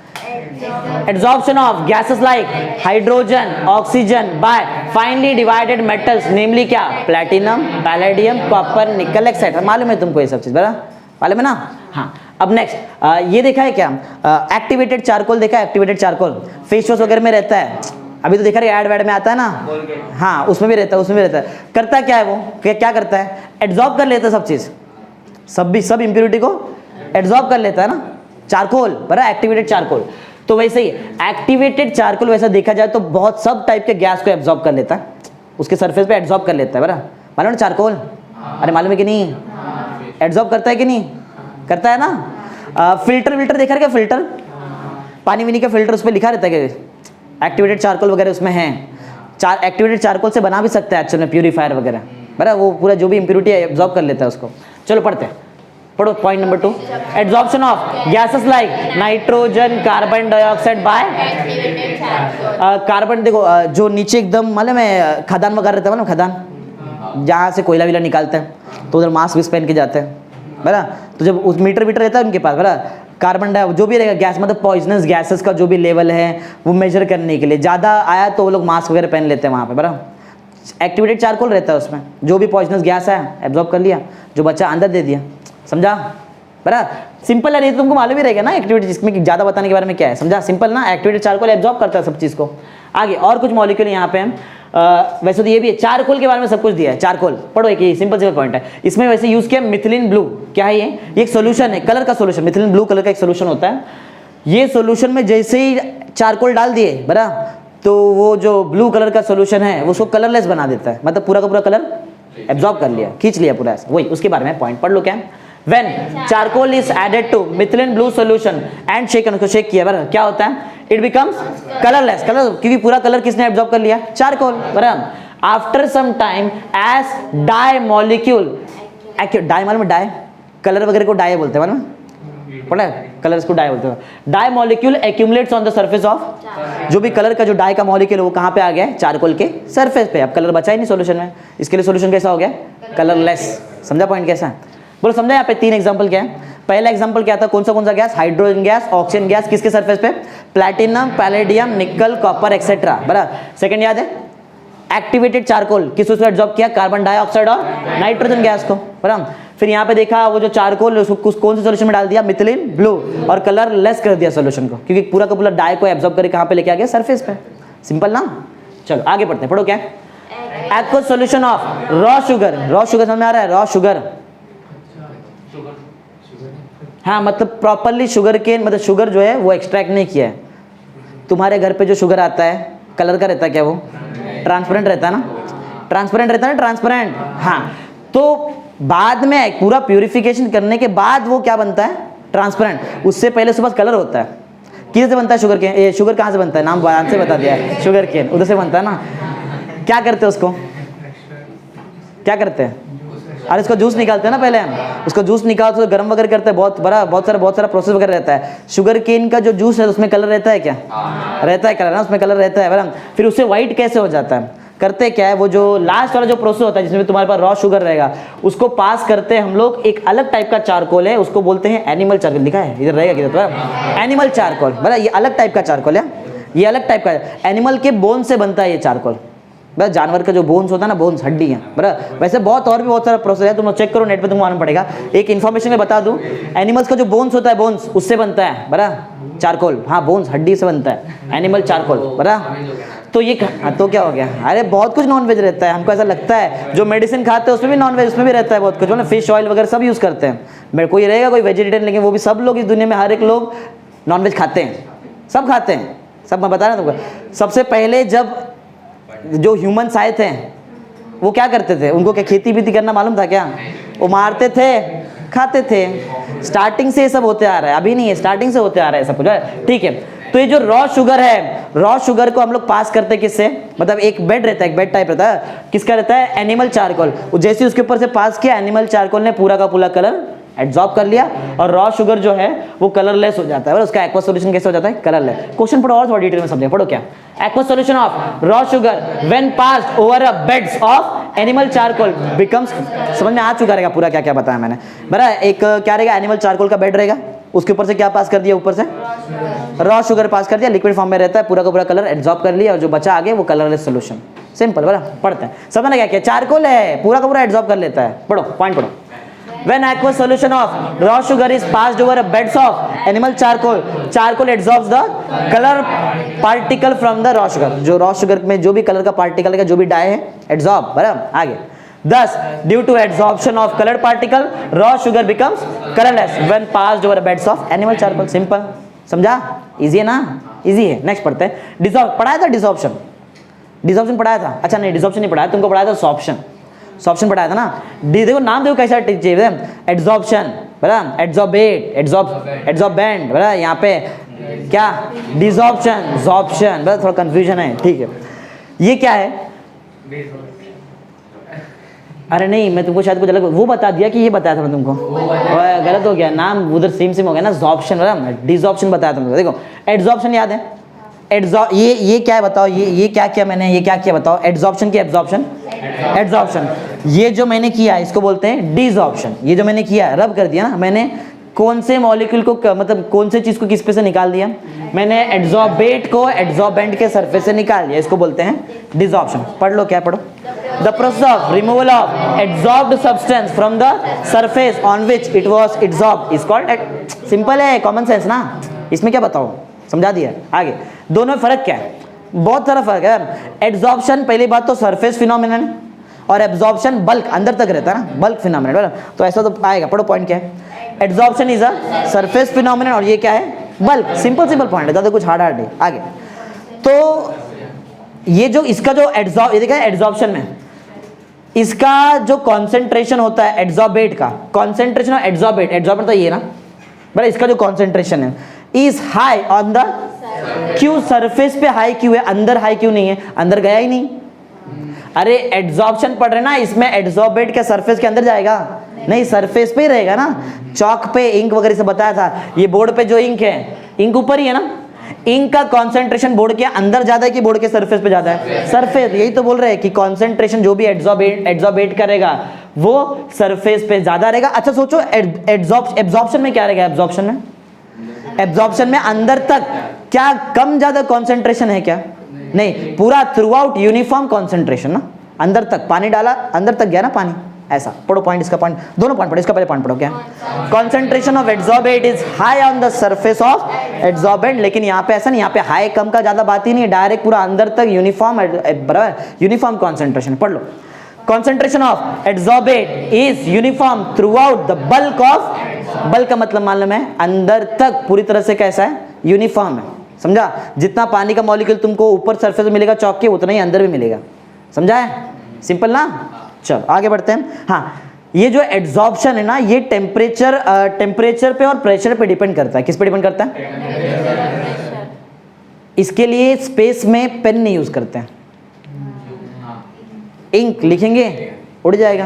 A: Adsorption of gases like hydrogen, oxygen by finely divided metals, namely क्या? Platinum, palladium, copper, nickel, etc. मालूम है तुमको ये सब चीज बराबर, मालूम है ना? हाँ, अब नेक्स्ट ये देखा है क्या? एक्टिवेटेड चारकोल देखा है? एक्टिवेटेड चारकोल फेस वॉश वगैरह में रहता है, अभी तो देखा रहे एड वैड में आता है ना। हाँ, उसमें भी रहता है, उसमें भी रहता है। करता क्या है वो, क्या करता है? एड्सॉर्ब कर लेता है सब चीज, सब इंप्योरिटी को एड्सॉर्ब कर लेता है ना चारकोल बराबर, एक्टिवेटेड चारकोल। तो वैसे ही एक्टिवेटेड चारकोल वैसा देखा जाए तो बहुत सब टाइप के गैस को एब्जॉर्ब कर लेता है, उसके सरफेस पे एब्जॉर्ब कर लेता है बराबर। मालूम है चारकोल? अरे मालूम है कि नहीं? एब्जॉर्ब करता है कि नहीं? करता है ना। फिल्टर देखा क्या? फिल्टर, पानी वानी का फिल्टर, उस पर लिखा रहता है कि एक्टिवेटेड चारकोल वगैरह उसमें है। एक्टिवेटेड चारकोल से बना भी सकता है एक्चुअल में प्यूरीफायर वगैरह बराबर, वो पूरा जो भी इंप्योरिटी है एब्जॉर्ब कर लेता है उसको। चलो पढ़ते हैं, पढ़ो point number 2। Adsorption of gases like nitrogen, carbon dioxide by carbon. देखो जो नीचे एकदम मालूम है खदान वगैरह रहता है ना, खदान जहाँ से कोयला विला निकालते हैं, तो उधर मास्क भी पहन के जाते हैं बराबर। तो जब उस मीटर रहता है उनके पास बराबर, कार्बन डाइऑक्साइड जो भी रहेगा गैस, मतलब पॉइजनस गैसेस का जो भी लेवल है वो मेजर करने के लिए ज़्यादा आया तो वो लोग मास्क वगैरह पहन लेते हैं वहाँ पे बराबर। एक्टिवेटेड चारकोल रहता है उसमें, जो भी पॉइजनस गैस है एब्जॉर्ब कर लिया, जो बच्चा अंदर दे दिया। समझा बराबर? सिंपल है, ये तुमको मालूम ही रहेगा ना एक्टिविटी, जिसमें ज़्यादा बताने के बारे में क्या है। समझा? सिंपल ना, एक्टिवेटेड चारकोल एब्जॉर्ब करता है सब चीज़ को। आगे और कुछ मॉलिक्यूल यहाँ पे वैसे तो ये भी है, चारकोल के बारे में सब कुछ दिया है। चारकोल पढ़ो, एक सिंपल सिंपल पॉइंट है इसमें। वैसे यूज किया मिथिलीन ब्लू, क्या है ये एक सोल्यूशन है, कलर का सोल्यूशन, मिथिलीन ब्लू कलर का एक सोल्यूशन होता है। ये सोल्यूशन में जैसे ही चारकोल डाल दिए बराबर, तो वो जो ब्लू कलर का सोल्यूशन है वो उसको कलरलेस बना देता है, मतलब पूरा का पूरा कलर एब्जॉर्ब कर लिया, खींच लिया पूरा ऐसा। वही उसके बारे में पॉइंट पढ़ लो क्या? When charcoal is added to methylene blue solution and shaken, उसको शेक किया बराबर, क्या होता है? It becomes colorless, कलर, क्योंकि पूरा कलर किसने एब्जॉर्ब कर लिया? चारकोल बराबर। After some time as dye molecule, dye मालूम है? डाई कलर वगैरह को डाई बोलते हैं, मालूम है? पता है कलर्स को डाई बोलते हैं। Dye molecule accumulates on the surface of, जो भी कलर का जो डाई का मॉलिक्यूल है वो कहाँ पे आ गया? चारकोल के सरफेस पे। अब कलर बचा ही नहीं सोल्यूशन में, इसके लिए सोल्यूशन कैसा हो गया? कलरलेस। समझा पॉइंट कैसा है? बोलो समझा? यहाँ पे 3 एग्जांपल क्या है? पहला एग्जांपल क्या था? कौन सा gas? Hydrogen gas, oxygen gas, किसके सरफेस पे? प्लैटिनम, पैलेडियम, निकल, कॉपर एक्सेट्रा बराबर। सेकंड याद है? एक्टिवेटेड चारकोल किस उसको एब्जॉर्ब किया? कार्बन डाइऑक्साइड और नाइट्रोजन गैस को बराबर। फिर यहाँ पे देखा वो जो चारकोल उसको कौन से सोल्यूशन में डाल दिया? मिथिलीन ब्लू, और कलर लेस कर दिया सोल्यूशन को, क्योंकि पूरा का पूरा डाई को एब्जॉर्ब करके कहाँ पे लेके आ गया? सरफेस पे। सिंपल ना? चलो आगे पढ़ते हैं, पढ़ो क्या? Aqueous solution of raw sugar. Raw sugar समझ में आ रहा है? रॉ शुगर, हाँ मतलब प्रॉपरली शुगर केन, मतलब शुगर जो है वो एक्सट्रैक्ट नहीं किया है। तुम्हारे घर पे जो शुगर आता है कलर का रहता है क्या? वो ट्रांसपेरेंट रहता है ना? ट्रांसपेरेंट रहता है ना? ट्रांसपेरेंट। हाँ, तो बाद में पूरा प्यूरिफिकेशन करने के बाद वो क्या बनता है? ट्रांसपेरेंट। उससे पहले उसके पास कलर होता है। किधर से बनता है शुगर केन? शुगर कहाँ से बनता है? नाम बयान से बता दिया है, शुगर केन उधर से बनता है ना। क्या करते हैं उसको? क्या करते हैं? अरे इसको जूस निकालते हैं ना, पहले हम उसको जूस निकालते तो गर्म वगैरह करते हैं, बहुत सारा प्रोसेस वगैरह रहता है। शुगर केन का जो जूस है उसमें कलर रहता है क्या? रहता है कलर ना, उसमें कलर रहता है बराबर। फिर उससे व्हाइट कैसे हो जाता है? करते क्या है, वो जो लास्ट वाला जो प्रोसेस होता है जिसमें तुम्हारे पास रॉ शुगर रहेगा, उसको पास करते हैं हम लोग एक अलग टाइप का चारकोल है, उसको बोलते हैं एनिमल चारकोल। लिखा है इधर रहेगा किधर तो? एनिमल चारकोल बराबर। ये अलग टाइप का चारकोल है, ये अलग टाइप का एनिमल के बोन से बनता है ये चारकोल। बस जानवर का जो बोन्स होता है ना, बोन्स हड्डी है बराबर। वैसे बहुत और भी बहुत सारा प्रोसेस है, तुम चेक करो नेट पे, तुमको मालूम पड़ेगा। एक इन्फॉर्मेशन में बता दूं, एनिमल्स का जो बोन्स होता है, बोन्स उससे बनता है बराबर चारकोल। हाँ बोन्स हड्डी से बनता है एनिमल चारकोल बराबर। तो ये तो क्या हो गया, अरे बहुत कुछ नॉन वेज रहता है, हमको ऐसा लगता है जो मेडिसिन खाते हैं उसमें भी नॉन वेज, उसमें भी रहता है बहुत कुछ, मतलब फिश ऑयल वगैरह सब यूज़ करते हैं। मेरे कोई रहेगा कोई वेजिटेरियन, लेकिन वो भी सब लोग इस दुनिया में हर एक लोग नॉन वेज खाते हैं, सब खाते हैं, सब मैं बता रहा हूँ तुमको। सबसे पहले जब जो ह्यूमन्स आए थे वो क्या करते थे, उनको क्या खेती बीती करना मालूम था क्या? वो मारते थे खाते थे, स्टार्टिंग से ये सब होते आ रहा है, अभी नहीं है, स्टार्टिंग से होते आ रहा है सब कुछ, ठीक है। तो ये जो रॉ शुगर है, रॉ शुगर को हम लोग पास करते हैं किससे, मतलब एक बेड रहता है, एक बेड टाइप रहता है, किसका रहता है, एनिमल चारकोल। जैसे उसके ऊपर से पास किया, एनिमल चारकोल ने पूरा का पूरा कलर एब्जॉर्ब कर लिया, और रॉ शुगर जो है वो कलरलेस हो जाता है। और उसका एक्वा सॉल्यूशन कैसे हो जाता है, कलरलेस। क्वेश्चन पढ़ो और थोड़ा डिटेल में समझे, पढ़ो क्या, aqua solution of raw sugar when passed over a beds of animal charcoal becomes, समझ में आ चुका रहेगा पूरा क्या क्या बताया मैंने, बराबर। एक क्या रहेगा, एनिमल चारकोल का बेड रहेगा, उसके ऊपर से क्या पास कर दिया, ऊपर से रॉ शुगर पास कर दिया, लिक्विड फॉर्म में रहता है, पूरा का पूरा कलर एब्जॉर्ब कर लिया, और जो बचा आगे वो कलरलेस सॉल्यूशन। सिंपल, बराबर। पढ़ते हैं, समझना क्या क्या, चारकोल है, पूरा का पूरा एब्जॉर्ब कर लेता है। पढ़ो, पॉइंट पढ़ो। When aqueous solution of raw sugar is passed over a beds of animal charcoal, charcoal absorbs the color particle from the raw sugar। जो raw sugar में जो भी कलर का पार्टिकल का जो भी डाई है, एब्जॉर्ब, बराबर। आगे, thus due to absorption of colored particle, raw sugar becomes colorless when passed over a beds of animal charcoal। Simple, समझा, इजी है ना, इजी है। नेक्स्ट पढ़ते हैं, डिसॉल्व पढ़ाया था, डिसॉर्प्शन, डिसॉर्प्शन पढ़ाया था, अच्छा नहीं डिसॉर्प्शन नहीं पढ़ाया तुमको, पढ़ाया था सॉर्प्शन, सॉर्प्शन पढ़ाया था ना। देखो नाम देखो कैसा चाहिए, एड्सॉर्प्शन, बराबर, एड्सॉर्बेट, एड्सॉर्बेंट, बराबर, यहाँ पे क्या, डिसॉर्प्शन, सॉर्प्शन, बराबर, थोड़ा कंफ्यूजन है, ठीक है। ये क्या है, अरे नहीं मैं तुमको शायद कुछ अलग वो बता दिया कि ये बताया था मैं तुमको, गलत हो गया, नाम उधर सेम हो गया ना, सॉर्प्शन, बराबर, डिसॉर्प्शन बताया था तुमको। देखो एड्सॉर्प्शन याद है, ये क्या है बताओ, ये क्या किया मैंने, ये क्या किया बताओ, एड्सॉर्प्शन की एब्जॉर्प्शन, एड्सॉर्प्शन। ये जो मैंने किया इसको बोलते हैं डिसॉर्प्शन। ये जो मैंने किया, रब कर दिया ना मैंने, कौन से मॉलिक्यूल को मतलब कौन से चीज को किस पे से निकाल दिया, मैंने एड्सॉर्बेट को एड्सॉर्बेंट के सरफेस से निकाल दिया, इसको बोलते हैं डिसॉर्प्शन। पढ़ लो, क्या पढ़ो, the process of removal of adsorbed substance from the surface on which it was adsorbed is called, simple है, कॉमन सेंस ना, इसमें क्या बताओ, समझा दिया। आगे, दोनों में फर्क क्या है, बहुत सारा फर्क है। एड्सॉर्प्शन पहली बात तो सरफेस फिनोमिनन, और एब्जॉर्प्शन बल्क, अंदर तक रहता है ना, बल्क फिनोमिनन, बराबर। तो ऐसा तो आएगा, पढ़ो पॉइंट क्या है, adsorption is a surface phenomenon, और ये क्या है, बल्क। सिंपल सिंपल पॉइंट है, ज़्यादा कुछ हार्ड हार्ड नहीं। आगे, तो ये जो इसका जो ये देखा है एड्सॉर्प्शन में, इसका जो कॉन्सेंट्रेशन होता है एड्सॉर्बेट का, कॉन्सेंट्रेशन ऑफ एड्सॉर्बेट, एड्सॉर्बेट तो ये ना, बराबर, इसका जो कॉन्सेंट्रेशन है इज हाई ऑन द, क्यों सरफेस पे हाई क्यों है, अंदर हाई क्यों नहीं है, अंदर गया ही नहीं। अरे एड्सॉर्प्शन पढ़ रहे ना, इसमें एड्सॉर्बेट क्या सरफेस के अंदर जाएगा, नहीं सरफेस पे ही रहेगा ना। चौक पे इंक वगैरह से बताया था, ये बोर्ड पे जो इंक है, इंक ऊपर ही है ना, इंक का कॉन्सेंट्रेशन बोर्ड के अंदर ज्यादा है कि बोर्ड के सरफेस पे ज्यादा है, सरफेस। यही तो बोल रहे हैं कि कॉन्सेंट्रेशन जो भी एड्सॉर्बेट करेगा वो सरफेस पे ज्यादा रहेगा। अच्छा सोचो, एब्जॉर्प्शन में क्या रहेगा, एब्जॉर्प्शन में, एब्जॉर्प्शन में अंदर तक क्या कम ज्यादा कॉन्सेंट्रेशन है क्या, नहीं, पूरा थ्रू आउट यूनिफॉर्म कॉन्सेंट्रेशन ना, अंदर तक पानी डाला, अंदर तक गया ना पानी, ऐसा। पढ़ो पॉइंट, इसका पॉइंट, दोनों पॉइंट पढ़ो, इसका पहले पॉइंट पढ़ो, क्या, concentration of adsorbate is high on the surface of adsorbent. लेकिन यहाँ पे ऐसा नहीं, यहाँ पे हाई कम का ज्यादा बात ही नहीं, डायरेक्ट पूरा अंदर तक यूनिफॉर्म, बराबर, यूनिफॉर्म कॉन्सेंट्रेशन। पढ़ लो, concentration of adsorbate is uniform throughout the bulk of, bulk का मतलब मालूम है, अंदर तक पूरी तरह से कैसा है, यूनिफॉर्म है, समझा। जितना पानी का मॉलिक्यूल तुमको ऊपर सरफेस में मिलेगा चौक के, उतना ही अंदर भी मिलेगा, समझा है, सिंपल ना। चलो आगे बढ़ते हैं। हाँ, ये जो एड्सॉर्प्शन है ना, ये टेम्परेचर पे और प्रेशर पे डिपेंड करता है। किस पे डिपेंड करता है, इसके लिए स्पेस में पेन नहीं यूज करते हैं, इंक लिखेंगे उड़ जाएगा,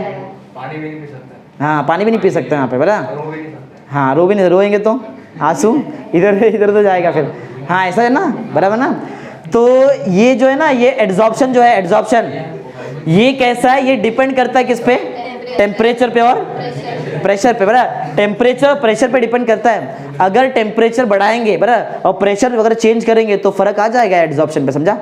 A: पानी भी नहीं पी सकते, हाँ पानी भी नहीं पी सकते यहाँ पे, बरा, हाँ रो भी नहीं, रोएंगे तो आंसू इधर तो जाएगा फिर, हाँ ऐसा है ना, बराबर ना। तो ये जो है ना, ये एड्सॉर्प्शन जो है, एड्सॉर्प्शन ये कैसा है, ये डिपेंड करता है किस पे, टेम्परेचर पे और प्रेशर पे, बराबर। टेम्परेचर और प्रेशर पे डिपेंड करता है। अगर टेम्परेचर बढ़ाएंगे, बराबर, और प्रेशर वगैरह चेंज करेंगे तो फर्क आ जाएगा एड्सॉर्प्शन पे, समझा।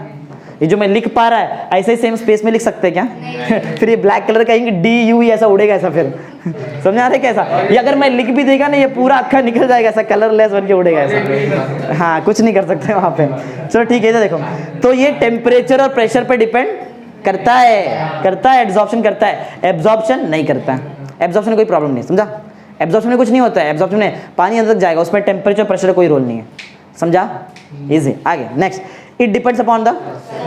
A: ये जो मैं लिख पा रहा है ऐसे ही सेम स्पेस में लिख सकते हैं क्या? फिर ये ब्लैक कलर का इंक DU ऐसा उड़ेगा ऐसा, फिर समझ आ रहा है कैसा? ये अगर मैं लिख भी देगा ना ये पूरा अक्खर निकल जाएगा ऐसा, कलरलेस बन के उड़ेगा ऐसा। हाँ, कुछ नहीं कर सकते वहाँ पे। चलो ठीक है, देखो तो ये टेम्परेचर और प्रेशर पे डिपेंड करता है, एब्जॉर्प्शन करता है, एब्जॉर्प्शन नहीं करता है। एब्जॉर्प्शन में कोई प्रॉब्लम नहीं, समझा? एब्जॉर्प्शन में कुछ नहीं होता है, एब्जॉर्प्शन में पानी अंदर तक जाएगा, उसमें टेम्परेचर प्रेशर का कोई रोल नहीं है, समझा? इजी। आगे next, it depends upon the,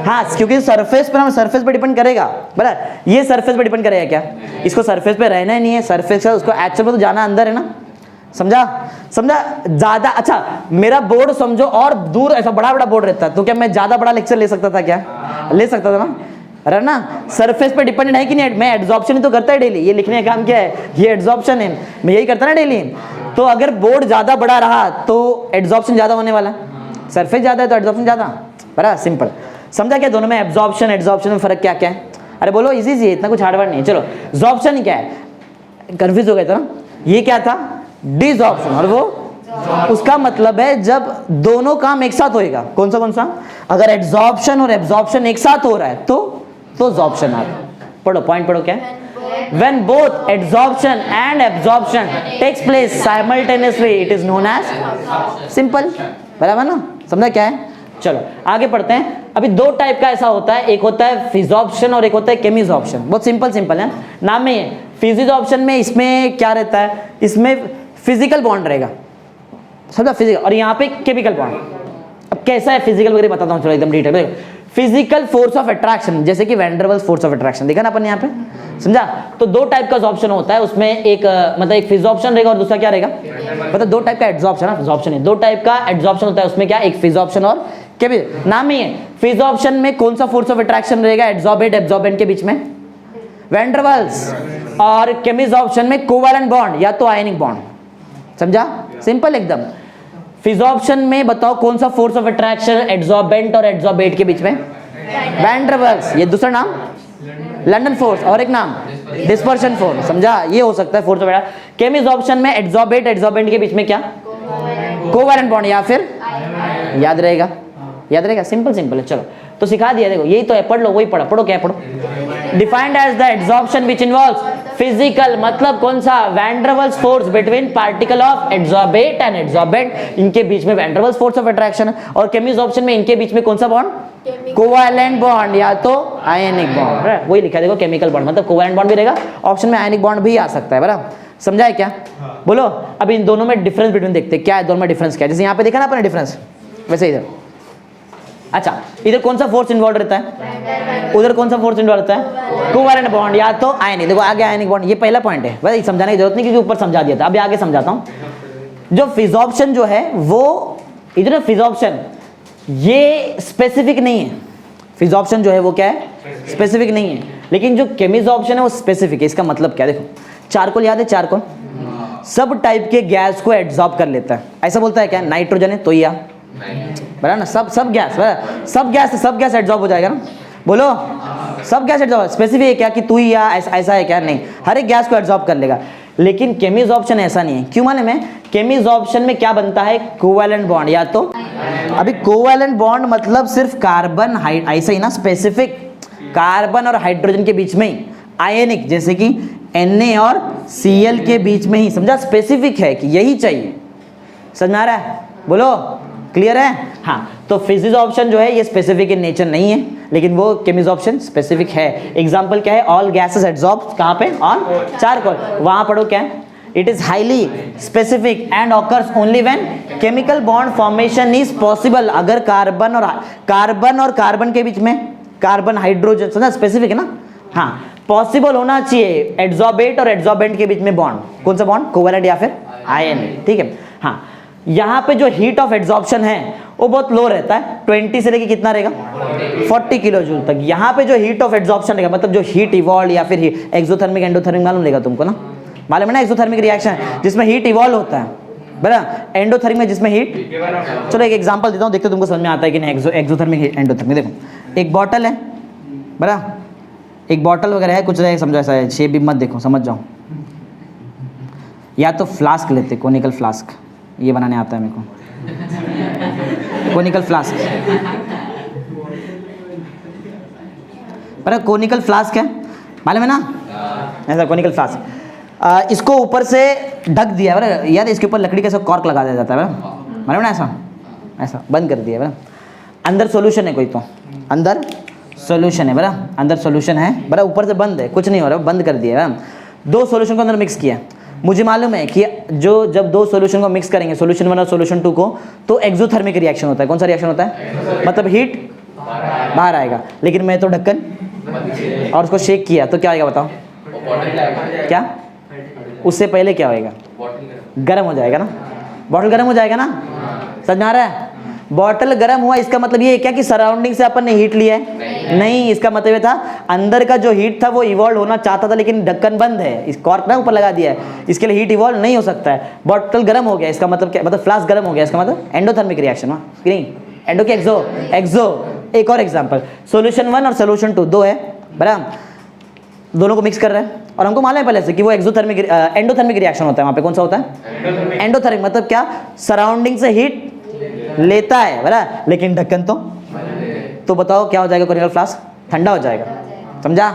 A: हाँ क्योंकि सरफेस पर, हम सरफेस पे डिपेंड करेगा, बराबर? ये सरफेस पे डिपेंड करेगा क्या? इसको सरफेस पे रहना ही नहीं है, सरफेस का उसको एक्चुअल में तो जाना अंदर है ना, समझा? ज्यादा अच्छा, मेरा बोर्ड समझो और दूर ऐसा बड़ा बड़ा बोर्ड रहता है तो क्या मैं ज्यादा बड़ा लेक्चर ले सकता था क्या? ले सकता था ना, अरे ना सरफेस पे डिपेंडेंट है कि नहीं? मैं एब्जॉर्प्शन ही तो करता है डेली, ये लिखने का काम क्या है? ये एब्जॉर्प्शन है, मैं यही करता ना डेली। तो अगर बोर्ड ज्यादा बड़ा रहा तो एब्जॉर्प्शन ज्यादा होने वाला, सरफेस ज्यादा है तो एब्जॉर्प्शन ज्यादा, बराबर? सिंपल, समझा क्या? दोनों में एब्जॉर्प्शन एब्जॉर्प्शन में फर्क क्या क्या है? अरे बोलो, इजी है, इतना कुछ हार्ड वर्ड नहीं है। चलो एब्जॉर्प्शन ही क्या है? कंफ्यूज हो गए थे ना? ये क्या था? डिसऑर्प्शन, और वो उसका मतलब है जब दोनों काम एक साथ होएगा। कौन सा? अगर एब्जॉर्प्शन और एब्जॉर्प्शन एक साथ हो रहा है तो एब्जॉर्प्शन आता है। पढ़ो, पॉइंट पढ़ो क्या है? When both absorption and absorption takes place simultaneously, it is known as simple, बराबर ना? समझा क्या है? चलो आगे पढ़ते हैं। अभी दो टाइप का ऐसा होता है, एक होता है फिजॉर्प्शन और एक होता है केमिजॉर्प्शन। बहुत सिंपल है, नाम में है। फिजिजॉर्प्शन में इसमें क्या रहता है? इसमें फिजिकल बॉन्ड रहेगा, समझा? फिजिकल, और यहाँ पे केमिकल बॉन्ड। अब कैसा है फिजिकल वगैरह बताता हूँ, चलो एकदम detail. Physical force of attraction, जैसे कि van der Waals force of attraction देखा ना अपन यहाँ पे, समझा? तो दो टाइप का एब्जॉर्प्शन होता है उसमें, एक मतलब एक फिजॉर्प्शन रहेगा और दूसरा क्या रहेगा? मतलब दो टाइप का एब्जॉर्प्शन है, दो टाइप का एब्जॉर्प्शन होता है उसमें, क्या? एक फिजॉर्प्शन और केमिकल। नाम ही है। फिजॉर्प्शन में कौन सा फोर्स ऑफ अट्रैक्शन रहेगा एब्जॉर्बेंट एब्जॉर्बेंट के बीच में? Van der Waals. और केमिजॉर्प्शन में कोवैलेंट बॉन्ड या तो आयनिक बॉन्ड, समझा? सिंपल एकदम। फिजॉर्प्शन में बताओ कौन सा फोर्स ऑफ अट्रैक्शन एब्जॉर्बेंट और एब्जॉर्बेट के बीच में? Van der Waals. ये दूसरा नाम लंडन फोर्स, और एक नाम डिस्पर्शन फोर्स, समझा? ये हो सकता है फोर्स ऑफ अट्रैक्शन। केमिजॉर्प्शन में एब्जॉर्बेंट के बीच में क्या? कोवैलेंट बॉन्ड, या फिर याद रहेगा? सिंपल है। चलो तो सिखा दिया, देखो यही तो है, पढ़ लो, वही पढ़ो क्या है? पढ़ो। Defined as the absorption which involves physical, मतलब कौन सा? Van der Waals force between particle of absorbate and absorbent, इनके बीच में van der Waals force of attraction. और केमिजॉर्प्शन में इनके बीच में कौन सा बॉन्ड? कोवैलेंट बॉन्ड या तो आयनिक बॉन्ड। वही लिखा देखो, केमिकल बॉन्ड मतलब कोवैलेंट बॉन्ड भी रहेगा, ऑप्शन में आयनिक बॉन्ड भी आ सकता है, बराबर? समझा है क्या? बोलो। अब इन दोनों में डिफरेंस बिटवीन देखते हैं, क्या है दोनों में डिफरेंस क्या है? जैसे यहाँ पे देखा ना अपने डिफरेंस, वैसे इधर। अच्छा, इधर कौन सा फोर्स इन्वॉल्व रहता है? उधर कौन सा फोर्स इन्वॉल्व रहता है? कोवैलेंट बॉन्ड या तो आयनिक। देखो आगे आयनिक बॉन्ड, ये पहला पॉइंट है, बस समझाने की जरूरत नहीं क्योंकि ऊपर समझा दिया था। अभी आगे समझाता हूँ। जो फिजॉर्प्शन जो है वो, इधर फिजॉर्प्शन ये स्पेसिफिक नहीं है। फिजॉर्प्शन जो है वो क्या है? स्पेसिफिक नहीं है। लेकिन जो केमिजॉर्प्शन है वो स्पेसिफिक है। इसका मतलब क्या? देखो, चारकोल याद है? चारकोल सब टाइप के गैस को एब्जॉर्ब कर लेता है, ऐसा बोलता है क्या? नाइट्रोजन है तो या बराबर ना? सब गैस एब्जॉर्ब हो जाएगा ना? बोलो, सब गैस एब्जॉर्ब। स्पेसिफिक है क्या कि तू ही या ऐसा है क्या? नहीं, हर एक गैस को एब्जॉर्ब कर लेगा। लेकिन केमिजॉर्प्शन ऐसा नहीं है। क्यों माने? में केमिजॉर्प्शन में क्या बनता है? कोवैलेंट बॉन्ड या तो, अभी कोवैलेंट बॉन्ड मतलब सिर्फ कार्बन ऐसा ही ना, स्पेसिफिक कार्बन और हाइड्रोजन के बीच में ही। आयनिक जैसे कि Na और Cl के बीच में ही, समझा? स्पेसिफिक है कि यही चाहिए, समझ आ रहा है? बोलो, क्लियर है? हाँ, तो फिजिजॉर्प्शन जो है ये स्पेसिफिक इन नेचर नहीं है, लेकिन वो केमिजॉर्प्शन स्पेसिफिक है। एग्जांपल क्या है? ऑल गैसेस एब्जॉर्ब कहाँ पे? On charcoal. वहां पढ़ो क्या है? It is highly specific and occurs only when chemical bond formation is possible. अगर कार्बन और कार्बन के बीच में कार्बन हाइड्रोजन, समझा? स्पेसिफिक है ना? हाँ, पॉसिबल होना चाहिए एब्जॉर्बेट और एब्जॉर्बेंट के बीच में बॉन्ड। कौन सा बॉन्ड? कोवैलेंट या फिर आयनिक, ठीक है? हाँ, यहाँ पे जो हीट ऑफ एब्जॉर्प्शन है वो बहुत लो रहता है, 20 से लेके कितना रहेगा? 40 किलो जूल तक। यहाँ पे जो हीट ऑफ एब्जॉर्प्शन रहेगा, मतलब जो हीट इवॉल्व या फिर एक्सोथर्मिक एंडोथर्मिक, मालूम रहेगा तुमको ना? मालूम है ना? एक्सोथर्मिक रिएक्शन जिसमें हीट इवॉल्व होता है, बराबर? एंडोथर्मिक में जिसमें हीट, चलो एक एग्जांपल देता हूँ, देखते तुमको समझ में आता है कि नहीं। एक्सोथर्मिक एंडोथर्मिक, देखो एक बॉटल है, बराबर? एक बॉटल वगैरह है, कुछ समझो ऐसा है, शेप भी मत देखो, समझ जाओ। या तो फ्लास्क लेते, कोनिकल फ्लास्क, ये बनाने आता है मेरे को, कोनिकल फ्लास्क। बराबर। कोनिकल फ्लास्क है, मालूम है ना, ऐसा कोनिकल फ्लास्क, इसको ऊपर से ढक दिया बराबर, याद है, इसके ऊपर लकड़ी का सब कॉर्क लगा दिया जाता है बराबर, मालूम ना, ऐसा ऐसा बंद कर दिया बराबर। अंदर सॉल्यूशन है कोई, तो अंदर सॉल्यूशन है बराबर, अंदर सॉल्यूशन है बराबर, ऊपर से बंद है, कुछ नहीं हो रहा, बंद कर दिया बराबर। दो सॉल्यूशन को अंदर मिक्स किया, मुझे मालूम है कि जब दो सॉल्यूशन को मिक्स करेंगे, सॉल्यूशन 1 और सॉल्यूशन 2 को, तो एक्सोथर्मिक रिएक्शन होता है। कौन सा रिएक्शन होता है? मतलब हीट बाहर आएगा, लेकिन मैं तो ढक्कन और उसको शेक किया तो क्या आएगा बताओ? क्या? उससे पहले क्या होएगा? गर्म हो जाएगा ना, बॉटल गर्म हो जाएगा ना, समझ में आ रहा है? बॉटल गर्म हुआ, इसका मतलब ये है क्या कि सराउंडिंग से अपन ने हीट लिया है? नहीं, इसका मतलब ये था अंदर का जो हीट था वो इवॉल्व होना चाहता था, लेकिन ढक्कन बंद है, इस कॉर्क ना ऊपर लगा दिया है, इसके लिए हीट इवॉल्व नहीं हो सकता है। बॉटल गर्म हो गया, इसका मतलब क्या? मतलब फ्लास्क गर्म हो गया, इसका मतलब एंडोथर्मिक रिएक्शन हुआ, नहीं एंडो के एक्सो, एक्सो। एक और एग्जांपल, सॉल्यूशन 1 और सॉल्यूशन 2 दो है बराबर, दोनों को मिक्स कर रहे हैं और हमको मालूम है पहले से कि वो एक्सोथर्मिक एंडोथर्मिक रिएक्शन होता है वहाँ पे। कौन सा होता है? एंडोथर्मिक। मतलब क्या? सराउंडिंग से हीट लेता है बराबर, लेकिन ढक्कन तो बताओ क्या हो जाएगा? कोनिकल फ्लास्क ठंडा हो जाएगा, समझा?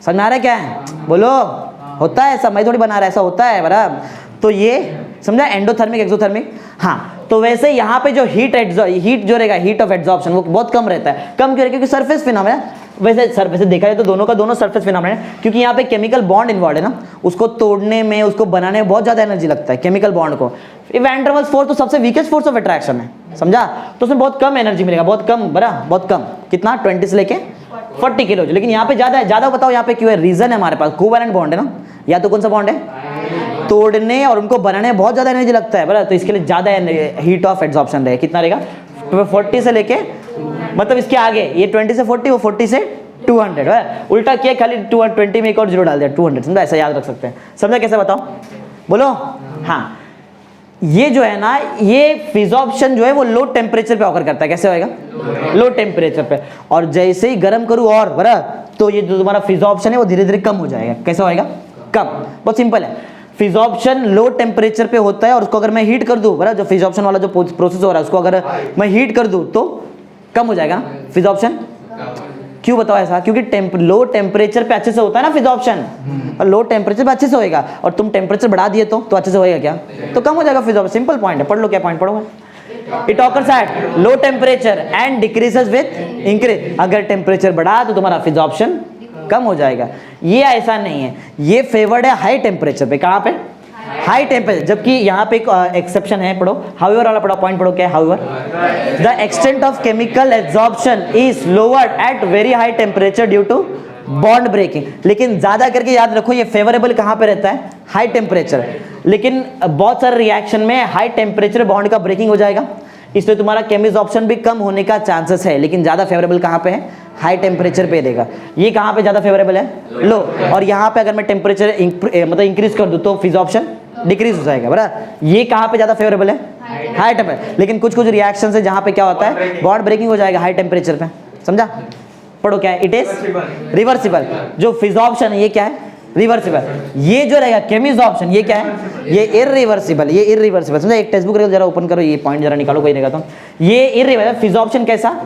A: समझ में आ रहा है क्या है? बोलो, होता है ऐसा, मैं थोड़ी बना रहा, ऐसा होता है बराबर। तो ये समझा, एंडोथर्मिक एक्सोथर्मिक। हाँ, तो वैसे यहाँ पे जो हीट जो रहेगा, हीट ऑफ एब्जॉर्प्शन, वो बहुत कम रहता है। कम क्यों? क्योंकि सरफेस फिनोमेना, वैसे देखा जाए तो दोनों का दोनों सरफेस फिनोमेना है, क्योंकि यहाँ पे केमिकल बॉन्ड इन्वॉल्व है ना, उसको तोड़ने में, उसको बनाने में बहुत ज़्यादा एनर्जी लगता है केमिकल बॉन्ड को। वैन डर वाल्स फोर्स तो सबसे वीकेस्ट फोर्स ऑफ अट्रैक्शन है, समझा? तो उसमें बहुत कम एनर्जी मिलेगा, बहुत कम बराबर, बहुत कम। कितना? 20 से लेके 40 किलो। लेकिन यहाँ पे ज़्यादा है, ज़्यादा बताओ यहाँ पे क्यों है? रीजन है हमारे पास, कोवैलेंट बॉन्ड है ना, या तो कौन सा बॉन्ड है? तोड़ने और उनको बनाने में बहुत ज़्यादा एनर्जी लगता है बराबर, तो इसके लिए ज़्यादा हीट ऑफ एब्जॉर्प्शन रहेगा। कितना रहेगा? 40 से लेके, मतलब इसके आगे ये 20 से 40, वो 40 से 200 है। उल्टा किया, खाली 220 में एक और जीरो डाल दिया, 200, समझा? ऐसा याद रख सकते हैं, समझा? कैसे बताओ, बोलो। हाँ, ये जो है ना, ये फिजॉर्प्शन जो है वो लो टेम्परेचर पे ऑकर करता है। कैसे होएगा? लो टेम्परेचर पे। और जैसे ही गर्म करूँ और बराबर, तो ये जो तुम्हारा फिजॉर्प्शन है वो धीरे धीरे कम हो जाएगा। कैसे होएगा? कम। बहुत सिंपल है, फिजॉर्प्शन लो टेम्परेचर पे होता है और उसको अगर मैं हीट कर दूं बराबर, जो फिजॉर्प्शन वाला जो प्रोसेस हो रहा है उसको अगर मैं हीट कर दूं तो कम हो जाएगा फिजॉर्प्शन। क्यों बताओ ऐसा? क्योंकि लो टेम्परेचर पे अच्छे से होता है ना फिजॉर्प्शन, और लो टेम्परेचर पे अच्छे से होएगा, और तुम टेम्परेचर बढ़ा दिए तो अच्छे से होएगा क्या? तो कम हो जाएगा फिजॉर्प्शन। सिंपल पॉइंट है, पढ़ लो। क्या पॉइंट पढ़ोगे? It occurs at low temperature and decreases with increase. अगर टेम्परेचर बढ़ा तो तुम्हारा फिजॉर्प्शन कम हो जाएगा। ये ऐसा नहीं है, ये फेवर्ड है हाई टेम्परेचर पे। कहाँ पे? High temperature. जबकि यहाँ पे एक एक्सेप्शन है, पढ़ो हाउएवर वाला, पढ़ो पॉइंट पढ़ो। क्या है however? The extent of chemical absorption is lowered at very high temperature due to bond breaking. लेकिन ज्यादा करके याद रखो, ये फेवरेबल कहाँ पे रहता है? High temperature. लेकिन बहुत सारे रिएक्शन में हाई टेम्परेचर बॉन्ड का ब्रेकिंग हो जाएगा, इसलिए तुम्हारा केमिसॉर्प्शन भी कम होने का चांसेस है। लेकिन ज़्यादा फेवरेबल कहाँ पे है? हाई टेम्परेचर पे देगा। ये कहाँ पे ज़्यादा फेवरेबल है? लो। और यहाँ पे अगर मैं टेम्परेचर मतलब इंक्रीज कर दूँ तो फिजॉर्प्शन डिक्रीज हो जाएगा बराबर। ये कहाँ पे ज़्यादा फेवरेबल है? High temperature. लेकिन कुछ रिएक्शन है जहाँ पे क्या होता है? बॉन्ड ब्रेकिंग हो जाएगा हाई टेम्परेचर पे, समझा? पढ़ो क्या है? It is reversible. जो फिजॉर्प्शन है ये क्या है? रिवर्सिबल। ये जो रहेगा केमिसॉर्प्शन, ये क्या है? ये इररिवर्सिबल। ये इररिवर्सिबल, समझा? एक टेक्स्ट बुक जरा ओपन करो, ये पॉइंट जरा निकालो, कोई रहेगा तो। ये इररिवर्सिबल। फिजॉर्प्शन कैसा?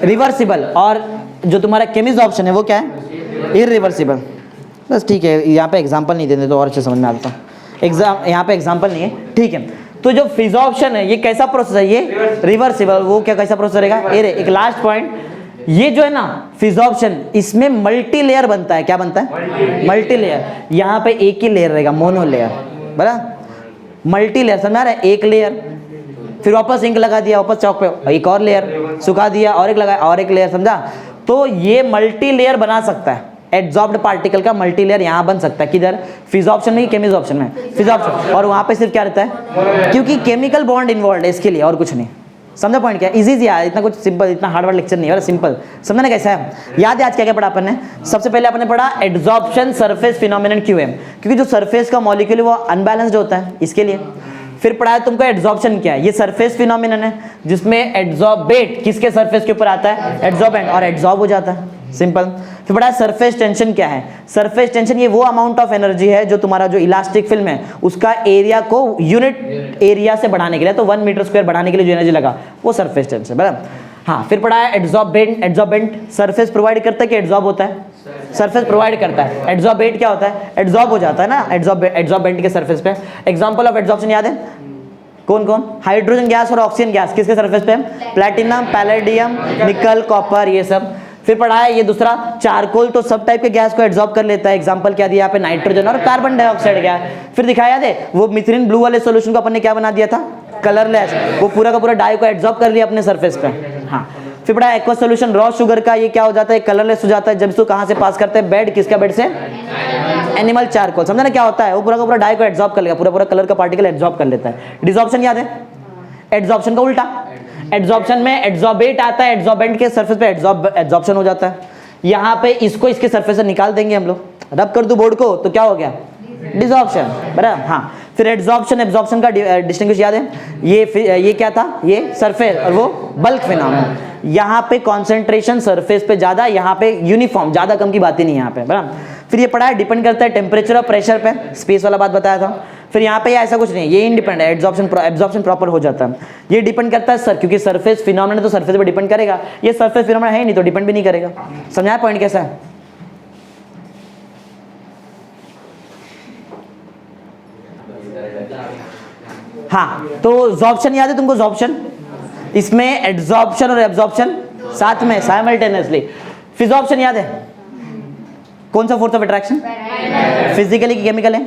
A: रिवर्सिबल। और जो तुम्हारा केमिसॉर्प्शन है वो क्या है? इररिवर्सिबल। बस ठीक है, यहाँ पे एग्जांपल नहीं देते तो और अच्छे समझ में आता। यहाँ पे एग्जांपल नहीं है, ठीक है। तो जो फिजॉर्प्शन है ये कैसा प्रोसेस है? ये रिवर्सिबल। वो क्या कैसा प्रोसेस रहेगा? एक लास्ट पॉइंट, ये जो है ना फिजॉर्प्शन, इसमें मल्टी लेयर बनता है। क्या बनता है? Multi layer. यहाँ पे एक ही लेयर रहेगा, मोनो लेयर बराबर। मल्टी लेयर, समझा रहे? एक लेयर, फिर वापस इंक लगा दिया, वापस चौक पे एक और लेयर, सुखा दिया और एक लगाया और एक लेयर, समझा? तो ये मल्टी लेयर बना सकता है। एड्जॉर्ब्ड पार्टिकल का मल्टी लेयर यहाँ बन सकता है। किधर? फिजॉर्प्शन में, केमिसॉर्प्शन में। फिजॉर्प्शन। और वहाँ पे सिर्फ क्या रहता है? क्योंकि केमिकल बॉन्ड इन्वॉल्व है इसके लिए, और कुछ नहीं। समझा पॉइंट क्या? इजी यार, इतना कुछ सिंपल, इतना हार्ड वर्ड लेक्चर नहीं है, सिंपल। समझा ना कैसा है? याद है आज क्या क्या पढ़ा अपन ने? सबसे पहले अपन ने पढ़ा एड्जॉर्प्शन सरफेस फिनोमेनन क्यों है, क्योंकि जो सरफेस का मॉलिक्यूल है वो अनबैलेंस्ड होता है, इसके लिए। फिर पढ़ा है तुमको एड्जॉर्प्शन क्या है? ये सरफेस फिनोमेनन है जिसमें एड्जॉर्बेट किसके सरफेस के ऊपर आता है? एड्जॉर्बेंट, और एड्जॉर्ब हो जाता है, सिंपल। फिर पढ़ा है सरफेस टेंशन क्या है? सरफेस टेंशन ये वो अमाउंट ऑफ एनर्जी है जो तुम्हारा जो इलास्टिक फिल्म है उसका एरिया को यूनिट एरिया से बढ़ाने के लिए, तो 1 मीटर स्क्वायर बढ़ाने के लिए जो एनर्जी लगा वो सरफेस टेंशन, बराबर। हाँ, फिर पढ़ा है एड्सॉर्बेंट। एड्सॉर्बेंट सरफेस प्रोवाइड करता है कि एड्सॉर्ब होता है? सरफेस प्रोवाइड करता है। एड्सॉर्बेट क्या होता है? एड्सॉर्ब हो जाता है ना एड्सॉर्बेंट के सरफेस पे। एग्जांपल ऑफ एड्सॉर्प्शन याद है? कौन कौन? हाइड्रोजन गैस और ऑक्सीजन गैस किसके सरफेस पे? प्लैटिनम, पैलेडियम, निकल, कॉपर, ये सब। फिर पढ़ा है ये दूसरा, चारकोल तो सब टाइप के गैस को एब्जॉर्ब कर लेता है। एग्जांपल क्या दिया यहाँ पे? नाइट्रोजन और कार्बन डाइऑक्साइड गैस। फिर दिखाया याद है वो मिथेन ब्लू वाले सॉल्यूशन को अपन ने क्या बना दिया था? कलरलेस। वो पूरा का पूरा डाई को एब्जॉर्ब कर लिया अपने सरफेस पे। हाँ, फिर पढ़ा एक्वा सॉल्यूशन रॉ शुगर का, ये क्या हो जाता है? कलरलेस हो जाता है जब इसको कहां से पास करते हैं? बेड। किसका बेड से? Animal charcoal. समझा ना क्या होता है? वो पूरा का पूरा डाई को एब्जॉर्ब कर लेगा, पूरा पूरा कलर का पार्टिकल एब्जॉर्ब कर लेता है। डिसॉर्प्शन याद है? एड्सॉर्प्शन का उल्टा। एड्सॉर्प्शन में एड्सॉर्बेट आता है, एड्सॉर्बेंट के सरफेस पे एड्सॉर्प्शन हो जाता है। यहाँ पे इसको इसके सरफेस से निकाल देंगे हम लोग, रब कर दो बोर्ड को तो क्या हो गया? डिसॉर्प्शन। बराबर। हाँ, फिर एड्सॉर्प्शन एब्सॉर्प्शन का डिस्टिंग्विश याद है? ये क्या था? ये सरफेस और वो बल्क फिनोमेनन। यहाँ पे कॉन्सेंट्रेशन सरफेस पे ज्यादा, यहाँ पे यूनिफॉर्म, ज्यादा कम की बात ही नहीं यहाँ पे। बराबर। फिर ये पढ़ा है डिपेंड करता है टेम्परेचर और प्रेशर पे, स्पेस वाला बात बताया था। फिर यहाँ पे ऐसा कुछ नहीं, ये इंडिपेंडेंट है, एब्जॉर्प्शन प्रॉपर हो जाता है। ये डिपेंड करता है सर, क्योंकि सरफेस फिनोमेनन तो सरफेस पे डिपेंड करेगा, ये सरफेस फिनोमेनन है नहीं तो डिपेंड भी नहीं करेगा। समझाया पॉइंट कैसा है? हाँ, तो जॉर्प्शन याद है तुमको? जॉर्प्शन, इसमें एड्सॉर्प्शन और एब्जॉर्प्शन साथ में साइमल्टेनियसली। फिजॉर्प्शन याद है? कौन सा फोर्स ऑफ अट्रैक्शन? फिजिकली की केमिकल है,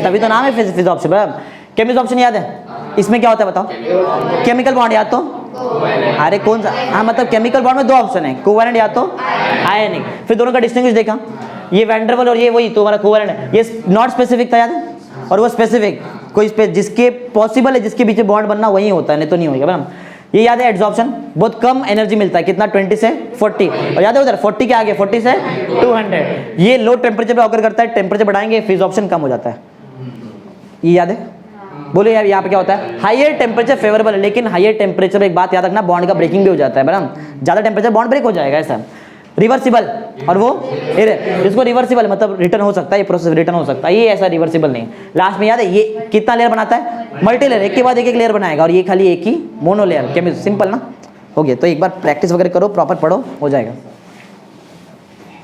A: तभी तो नाम है फिजॉर्प्शन। बराबर। केमिजॉर्प्शन याद है? इसमें क्या होता है बताओ? केमिकल बॉन्ड या तो, अरे कौन सा? हाँ, मतलब केमिकल बॉन्ड में दो ऑप्शन है, कोवैलेंट या तो आयनिक। फिर दोनों का डिस्टिंग्विश देखा, ये वैंडरवल और ये वही तुम्हारा कोवैलेंट है। ये नॉट स्पेसिफिक था याद है, और वो स्पेसिफिक कोई जिसके पॉसिबल है, जिसके बीच बॉन्ड बनना वही होता है, नहीं तो नहीं होगा। बराबर। ये याद है? एड्सॉर्प्शन बहुत कम एनर्जी मिलता है, कितना? 20 से 40। और याद है उधर 40 के आगे 40 से 200। ये लो टेम्परेचर पे ऑकर करता है, टेम्परेचर बढ़ाएंगे फिजॉर्प्शन कम हो जाता है। ये याद है? बोले यार यहाँ पे क्या होता है? हायर टेम्परेचर फेवरेबल है, लेकिन हायर टेम्परेचर में एक बात याद रखना, बॉन्ड का ब्रेकिंग भी हो जाता है। बराबर। ज्यादा टेम्परेचर बॉन्ड ब्रेक हो जाएगा ऐसा। रिवर्सिबल और वो इसको रिवर्सिबल मतलब रिटर्न हो सकता है, ये प्रोसेस रिटर्न हो सकता है, ये ऐसा रिवर्सिबल नहीं। लास्ट में याद है ये कितना लेयर बनाता है? मल्टी लेयर, एक के बाद एक लेयर बनाएगा, और ये खाली एक ही मोनो लेयर। सिंपल ना? हो गया। तो एक बार प्रैक्टिस वगैरह करो, प्रॉपर पढ़ो, हो जाएगा।